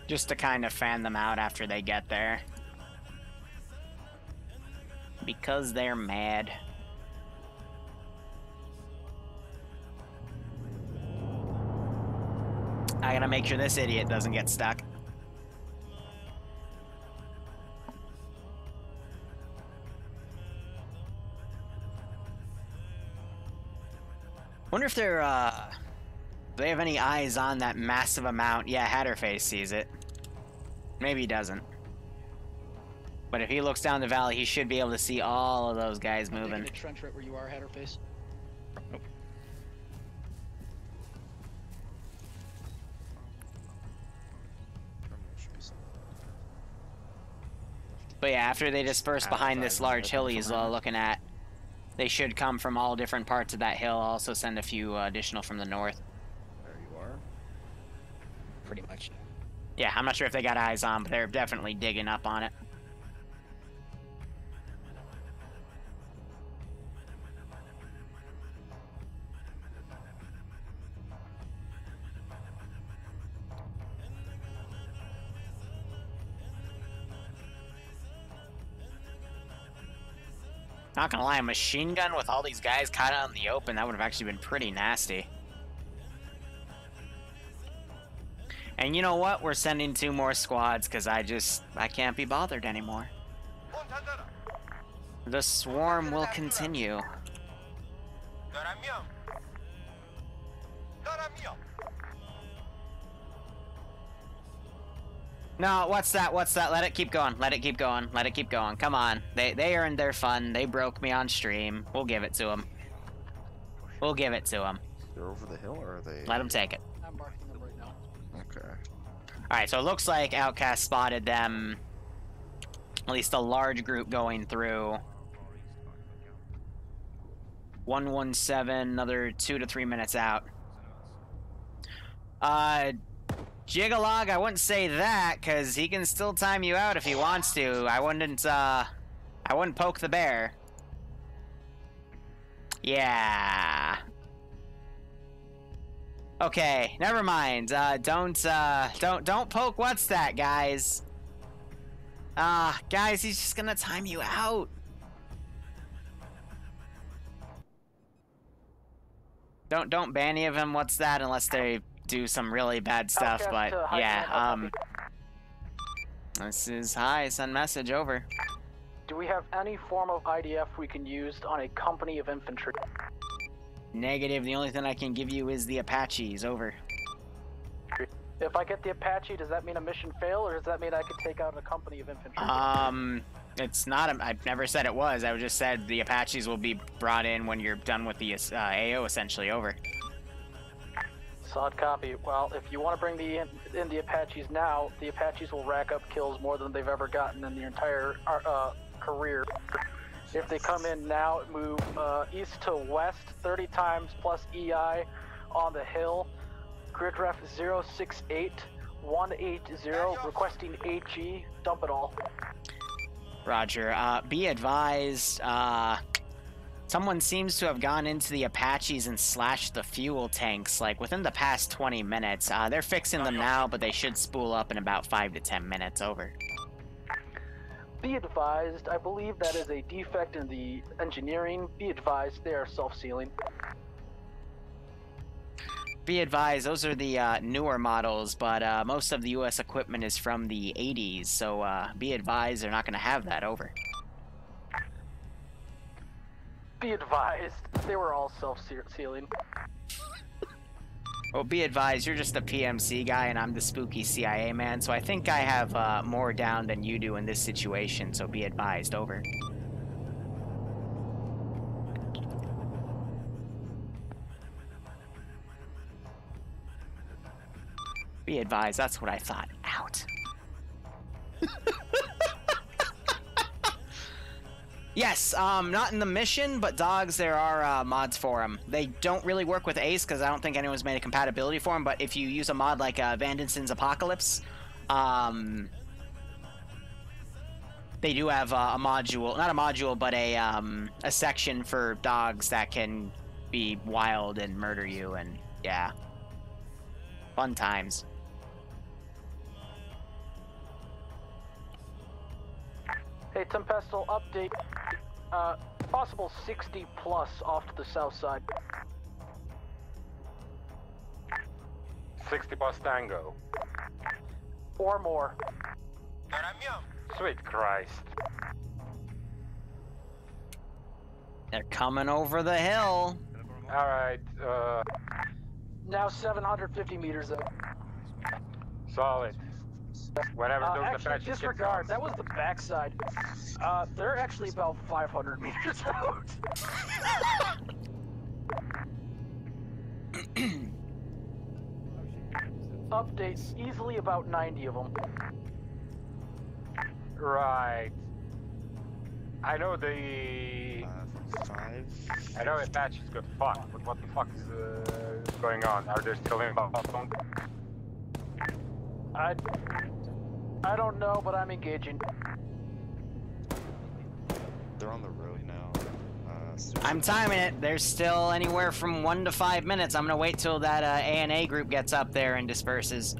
Just to kind of fan them out after they get there. Because they're mad. I gotta make sure this idiot doesn't get stuck. Wonder if they're, do they have any eyes on that massive amount? Yeah, Hatterface sees it. Maybe he doesn't. But if he looks down the valley, he should be able to see all of those guys moving. A trench right where you are, Hatterface. Nope. But yeah, after they disperse behind this large hill he's looking at, they should come from all different parts of that hill. Also send a few additional from the north. There you are. Pretty much. Yeah, I'm not sure if they got eyes on, but they're definitely digging up on it. Not gonna lie, a machine gun with all these guys caught out in the open, that would have actually been pretty nasty. And you know what? We're sending 2 more squads because I can't be bothered anymore. The swarm will continue. No, what's that? What's that? Let it keep going. Let it keep going. Let it keep going. Come on. They earned their fun. They broke me on stream. We'll give it to them. We'll give it to them. They're over the hill, or are they? Let them take it. I'm marking them right now. Okay. Alright, so it looks like Outcast spotted them. At least a large group going through. 117, another 2 to 3 minutes out. Jigalog, I wouldn't say that, because he can still time you out if he wants to. I wouldn't poke the bear. Yeah. Okay, never mind. Don't poke what's that, guys. Guys, he's just gonna time you out. Don't ban any of them what's that unless they do some really bad stuff, but yeah, this is hi, send message over. Do we have any form of IDF we can use on a company of infantry? Negative, the only thing I can give you is the Apaches, over. If I get the Apache, does that mean a mission fail, or does that mean I could take out a company of infantry? It's not, I've never said it was, I just said the Apaches will be brought in when you're done with the AO, essentially, over. Solid copy. Well, if you want to bring in the Apaches now, the Apaches will rack up kills more than they've ever gotten in their entire career. If they come in now, move east to west 30 times plus EI on the hill. Grid ref 068-180, requesting AG, dump it all. Roger. Be advised, someone seems to have gone into the Apaches and slashed the fuel tanks, like, within the past 20 minutes. They're fixing them now, but they should spool up in about 5 to 10 minutes. Over. Be advised, I believe that is a defect in the engineering. Be advised, they are self-sealing. Be advised, those are the newer models, but most of the U.S. equipment is from the 80s, so be advised they're not going to have that. Over. Be advised, they were all self-sealing. Well, be advised, you're just a PMC guy and I'm the spooky CIA man, so I think I have more down than you do in this situation, so be advised. Over. Be advised, that's what I thought. Out. Yes, not in the mission, but dogs, there are mods for them. They don't really work with Ace, because I don't think anyone's made a compatibility for them, but if you use a mod like Vandenson's Apocalypse, they do have a module, not a module, but a section for dogs that can be wild and murder you, and yeah. Fun times. Hey, Tempestal, update. Possible 60 plus off to the south side. 60 plus tango. Or more. Sweet Christ. They're coming over the hill. Alright, Now 750 meters out. solid. Whenever those Actually, Apaches disregard, that was the backside. They're actually about 500 meters out. Update, easily about 90 of them. Right. I know the... 5. I know Apaches got fucked, but what the fuck is going on? Are they still in Boston? I don't know, but I'm engaging. They're on the road now. I'm timing it. There's still anywhere from 1 to 5 minutes. I'm gonna wait till that A&A group gets up there and disperses.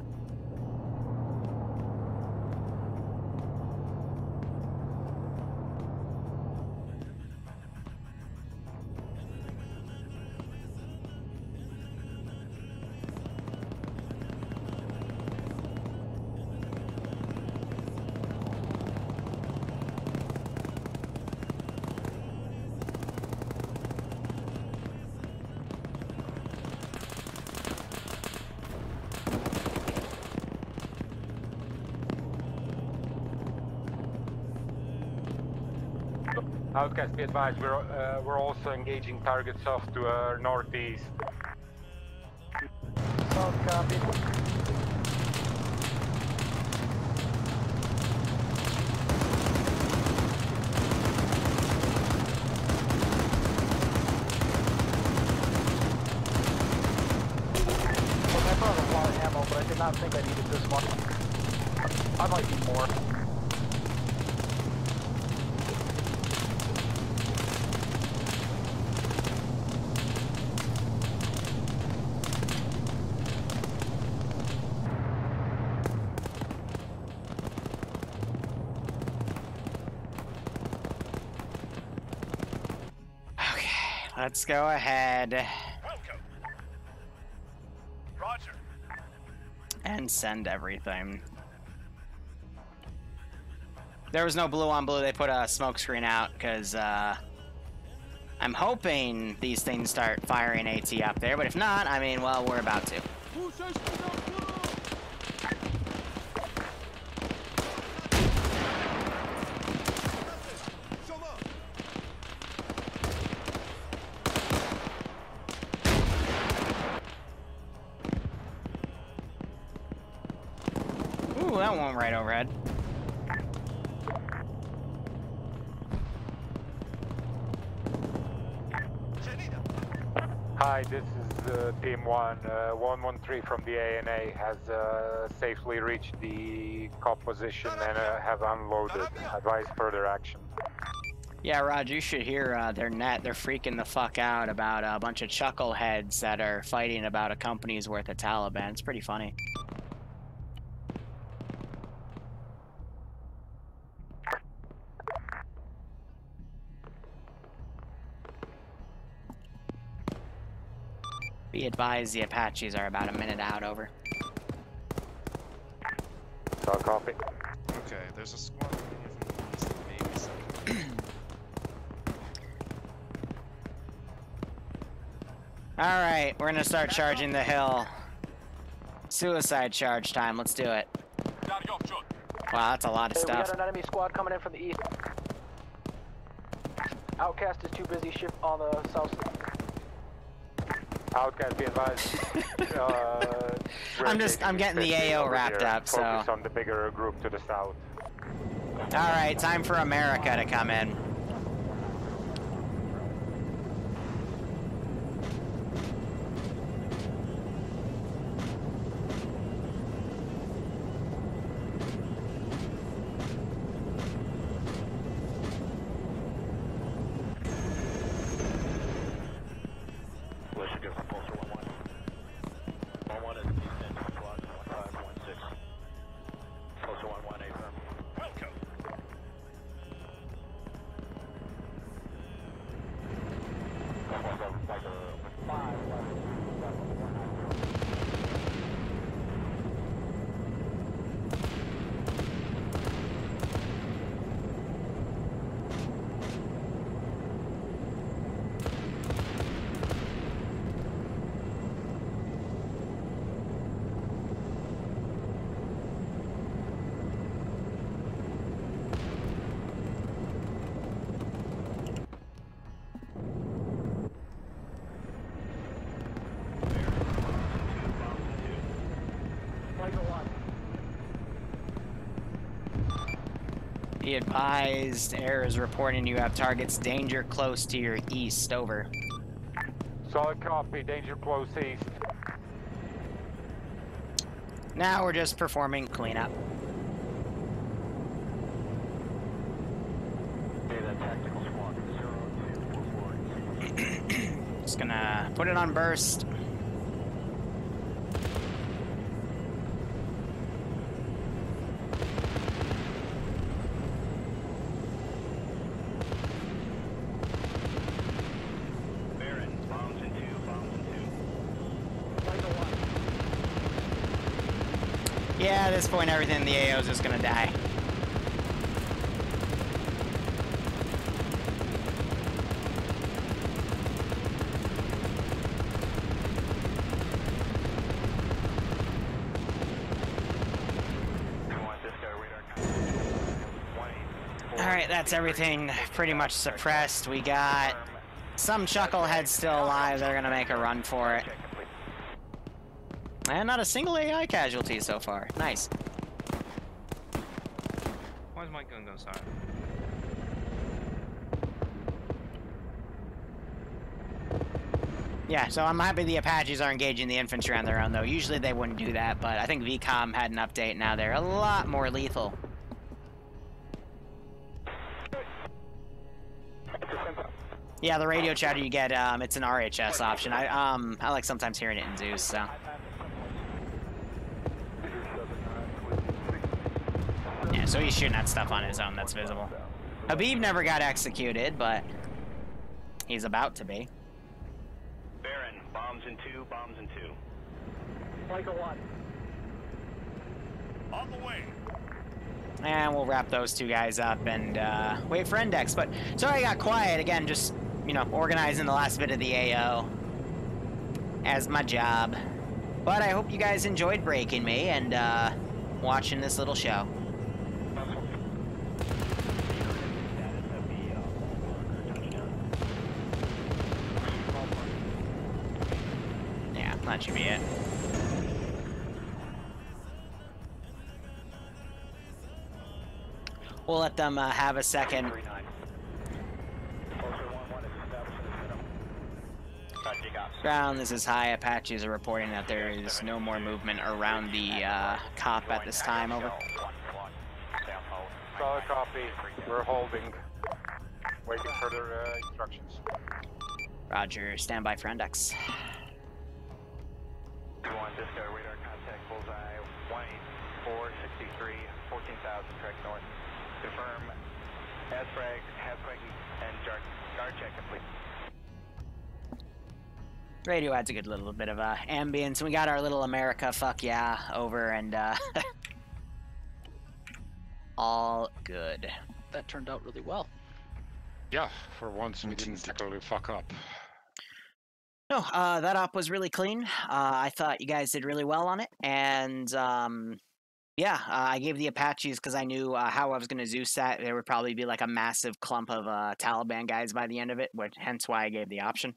Outcast, be advised, we're also engaging targets off to our northeast. Oh, copy. Look, I brought a lot of ammo, but I did not think I needed this much. I might need more. Let's go ahead Welcome. Roger. and send everything. There was no blue on blue. They put a smoke screen out because I'm hoping these things start firing AT up there. But if not, I mean, well, we're about to. Ooh, that one right overhead. Hi, this is Team 1. 113 from the ANA has safely reached the COP position and have unloaded. Advise further action. Yeah, Rod, you should hear their net. They're freaking the fuck out about a bunch of chuckleheads that are fighting about a company's worth of Taliban. It's pretty funny. Be advised, the Apaches are about a minute out, over. So copy. Okay, there's a squad coming here from the east, maybe second. Alright, we're gonna start charging the hill. Suicide charge time, let's do it. Wow, that's a lot of Hey, stuff. we got an enemy squad coming in from the east. Outcast is too busy ship on the south side. Outcast, be advised. I'm getting the AO wrapped up, so. Focus on the bigger group to the south. Alright, time for America to come in. Be advised, air is reporting you have targets danger close to your east, over. Solid copy, danger close east. Now we're just performing cleanup. Just gonna put it on burst. Yeah, at this point, everything in the AO is just gonna die. Alright, that's everything pretty much suppressed. We got some chuckleheads still alive. They're gonna make a run for it. And not a single AI casualty so far. Nice. Why is my gun going silent? Yeah, so I'm happy the Apaches are engaging the infantry on their own, though. Usually they wouldn't do that, but I think VCOM had an update. Now they're a lot more lethal. Yeah, the radio chatter you get, it's an RHS option. I like sometimes hearing it in Zeus, so. Yeah, so he's shooting at stuff on his own that's visible. Habib never got executed, but he's about to be. Baron, bombs in two, bombs in two. Michael 1. On the way. And we'll wrap those two guys up and wait for index. But sorry I got quiet again, just, you know, organizing the last bit of the AO as my job. But I hope you guys enjoyed breaking me and watching this little show. Yeah, that should be it. We'll let them have a second. Ground, this is high. Apaches are reporting that there is no more movement around the COP at this time. Over. Solid copy. We're holding. Waiting further instructions. Roger. Stand by for index. 1 Disco radar contact bullseye 18463 14,000 track north. Confirm ASFRAG, HASFRAG, and guard check complete. Radio adds a good little bit of ambience. We got our little America fuck yeah over, and all good. That turned out really well. Yeah, for once we didn't particularly fuck up. No, that op was really clean. I thought you guys did really well on it, and yeah, I gave the Apaches because I knew how I was going to Zeus that. There would probably be like a massive clump of Taliban guys by the end of it, hence why I gave the option.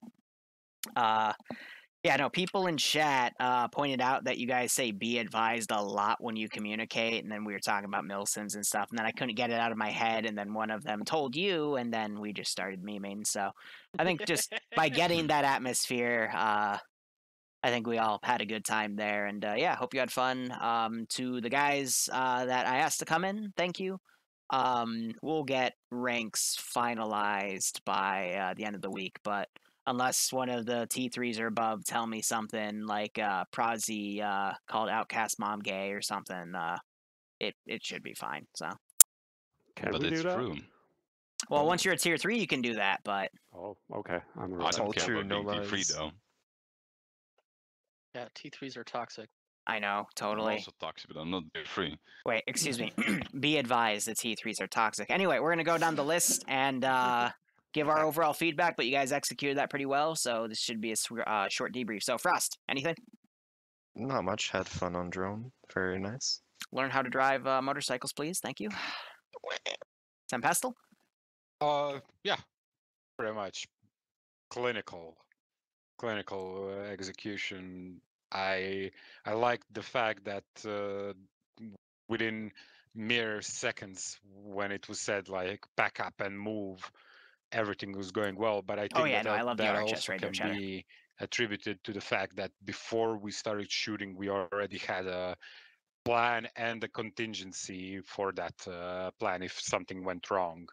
Yeah, no, people in chat pointed out that you guys say be advised a lot when you communicate, and then we were talking about Milsons and stuff, and then I couldn't get it out of my head, and then one of them told you, and then we just started memeing. So I think just by getting that atmosphere, I think we all had a good time there, and yeah, hope you had fun. To the guys that I asked to come in, thank you. We'll get ranks finalized by the end of the week, but unless one of the T3s or above tell me something like Prazi called Outcast Mom gay or something, it should be fine. So. Can But we it's do that? true. Well, once you're a tier 3, you can do that, but Oh, okay. I'm I right. don't care true, about no being T3 lies. though. Yeah, T3s are toxic. I know, I'm totally. also toxic, but I'm not tier 3. Wait, excuse me. Be advised, the T3s are toxic. Anyway, we're going to go down the list and give our overall feedback, but you guys executed that pretty well, so this should be a short debrief. So, Frost, anything? Not much. Had fun on drone. Very nice. Learn how to drive motorcycles, please. Thank you. Tempestal? Yeah, pretty much. Clinical execution. I like the fact that within mere seconds when it was said like pack up and move, everything was going well. But I think yeah, that, no, I love the that RHS also radio can chatter. be attributed to the fact that before we started shooting, we already had a plan and a contingency for that plan if something went wrong.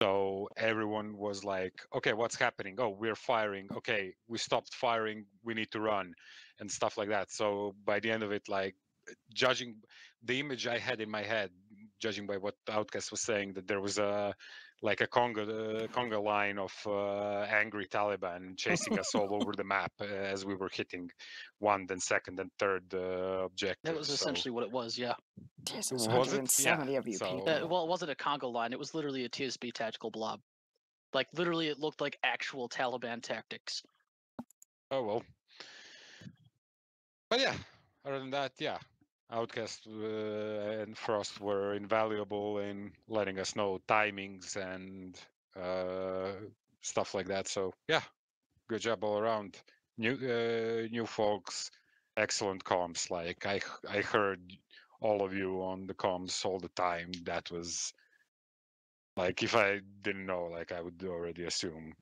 So everyone was like, okay, what's happening? Oh, we're firing. Okay, we stopped firing. We need to run and stuff like that. So by the end of it, like judging the image I had in my head, judging by what Outcast was saying, that there was a like a conga line of angry Taliban chasing us all over the map as we were hitting one, then second, and third objectives. That was essentially what it was, yeah. There's Was it? 170 Yeah, of you so- people. Well, it wasn't a Congo line. It was literally a TSB tactical blob. Like, literally, it looked like actual Taliban tactics. Oh, well. But yeah, other than that, yeah. Outcast and Frost were invaluable in letting us know timings and stuff like that. So yeah, good job all around. New folks, excellent comms. Like I heard all of you on the comms all the time. That was like if I didn't know, like I would already assume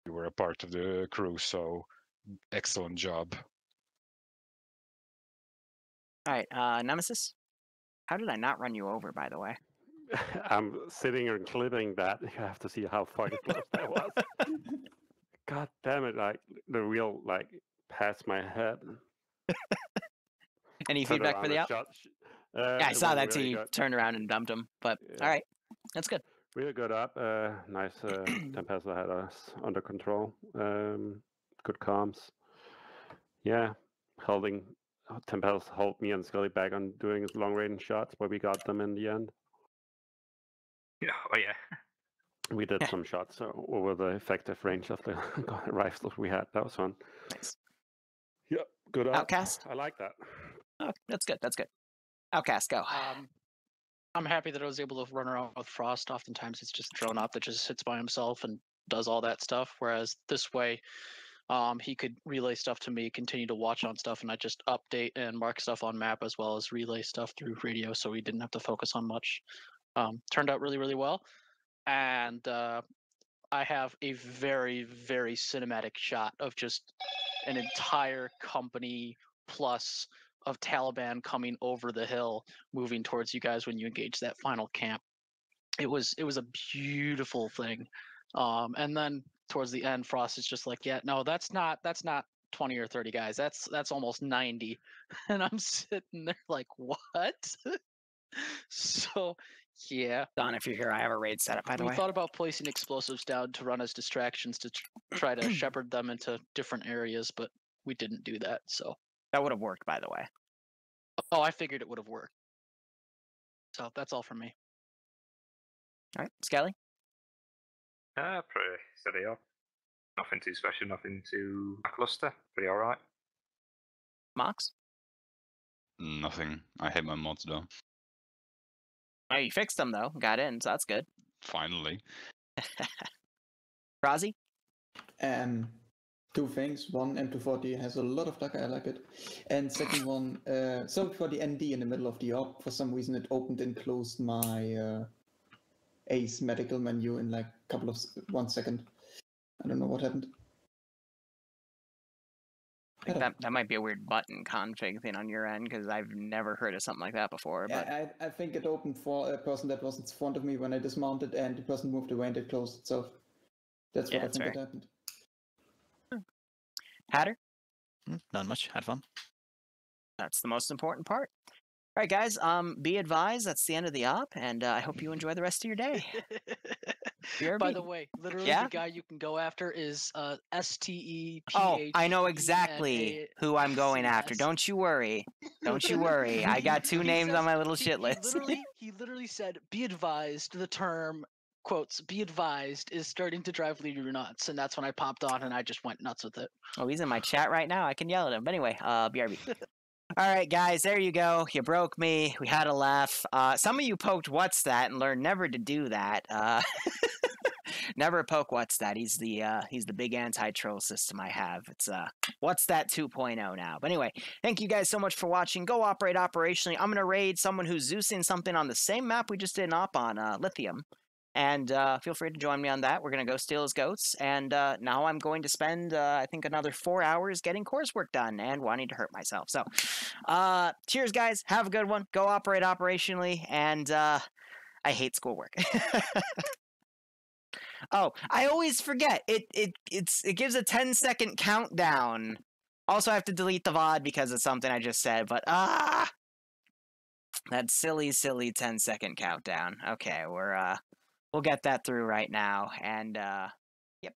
you were a part of the crew. So excellent job. All right, Nemesis? How did I not run you over, by the way? I'm sitting here and clipping that. You have to see how fucking close that was. God damn it! Like the wheel, like passed my head. Any Turned feedback for around the and out? shot. Yeah, I It saw went that too. really You good. turned around and dumped him. But Yeah. all right, that's good. Really good up. Nice. Tempesta had us under control. Good comms. Yeah, holding. Tempest held me and Scully back on doing his long range shots, but we got them in the end. Yeah, oh yeah. We did some shots over the effective range of the rifles we had. That was fun. Nice. Yep, good up. Outcast? I like that. Oh, that's good. That's good. Outcast, go. I'm happy that I was able to run around with Frost. Oftentimes, it's just drone up that just sits by himself and does all that stuff. Whereas this way, he could relay stuff to me, continue to watch on stuff, and I just update and mark stuff on map as well as relay stuff through radio, so we didn't have to focus on much. Turned out really, really well. And I have a very, very cinematic shot of just an entire company plus of Taliban coming over the hill, moving towards you guys when you engage that final camp. It was a beautiful thing. And then towards the end, Frost is just like, yeah, no, that's not 20 or 30 guys. That's almost 90. And I'm sitting there like, what? So, yeah. Don, if you're here, I have a raid set up, by the way. We thought about placing explosives down to run as distractions to try to shepherd them into different areas, but we didn't do that, so. That would have worked, by the way. Oh, I figured it would have worked. So, that's all from me. All right, Skelly? Pretty steady up. Nothing too special, nothing too lackluster. Pretty alright. Mox? Nothing. I hate my mods though. Oh, you fixed them, though. Got in, so that's good. Finally. Razi? Two things. One, M240 has a lot of Dakar, I like it. And second one, so for the ND in the middle of the op, for some reason it opened and closed my ACE medical menu in like 1 second. I don't know what happened. I think that might be a weird button config thing on your end, because I've never heard of something like that before. But Yeah, I think it opened for a person that wasn't in front of me when I dismounted, and the person moved away and it closed itself. That's what I think that happened. Hatter? Not much. Had fun. That's the most important part. All right, guys. Be advised, that's the end of the op, and I hope you enjoy the rest of your day. By the way, literally the guy you can go after is STEPH. Oh, I know exactly who I'm going after. Don't you worry. Don't you worry. I got two names on my little shit list. He literally said, "Be advised." The term quotes "be advised" is starting to drive Liru nuts, and that's when I popped on and I just went nuts with it. Oh, he's in my chat right now. I can yell at him. But anyway, BRB. All right, guys, there you go. You broke me. We had a laugh. Some of you poked What's That and learned never to do that. Never poke What's That. He's the big anti-troll system I have. It's What's That 2.0 now. But anyway, thank you guys so much for watching. Go operate operationally. I'm gonna raid someone who's Zeusing something on the same map we just did an op on, Lithium. And feel free to join me on that. We're going to go steal his goats. And now I'm going to spend, I think, another 4 hours getting coursework done and wanting to hurt myself. So, cheers, guys. Have a good one. Go operate operationally. And I hate schoolwork. Oh, I always forget. It gives a 10-second countdown. Also, I have to delete the VOD because of something I just said. But, that silly 10-second countdown. Okay, we'll get that through right now, and, yep.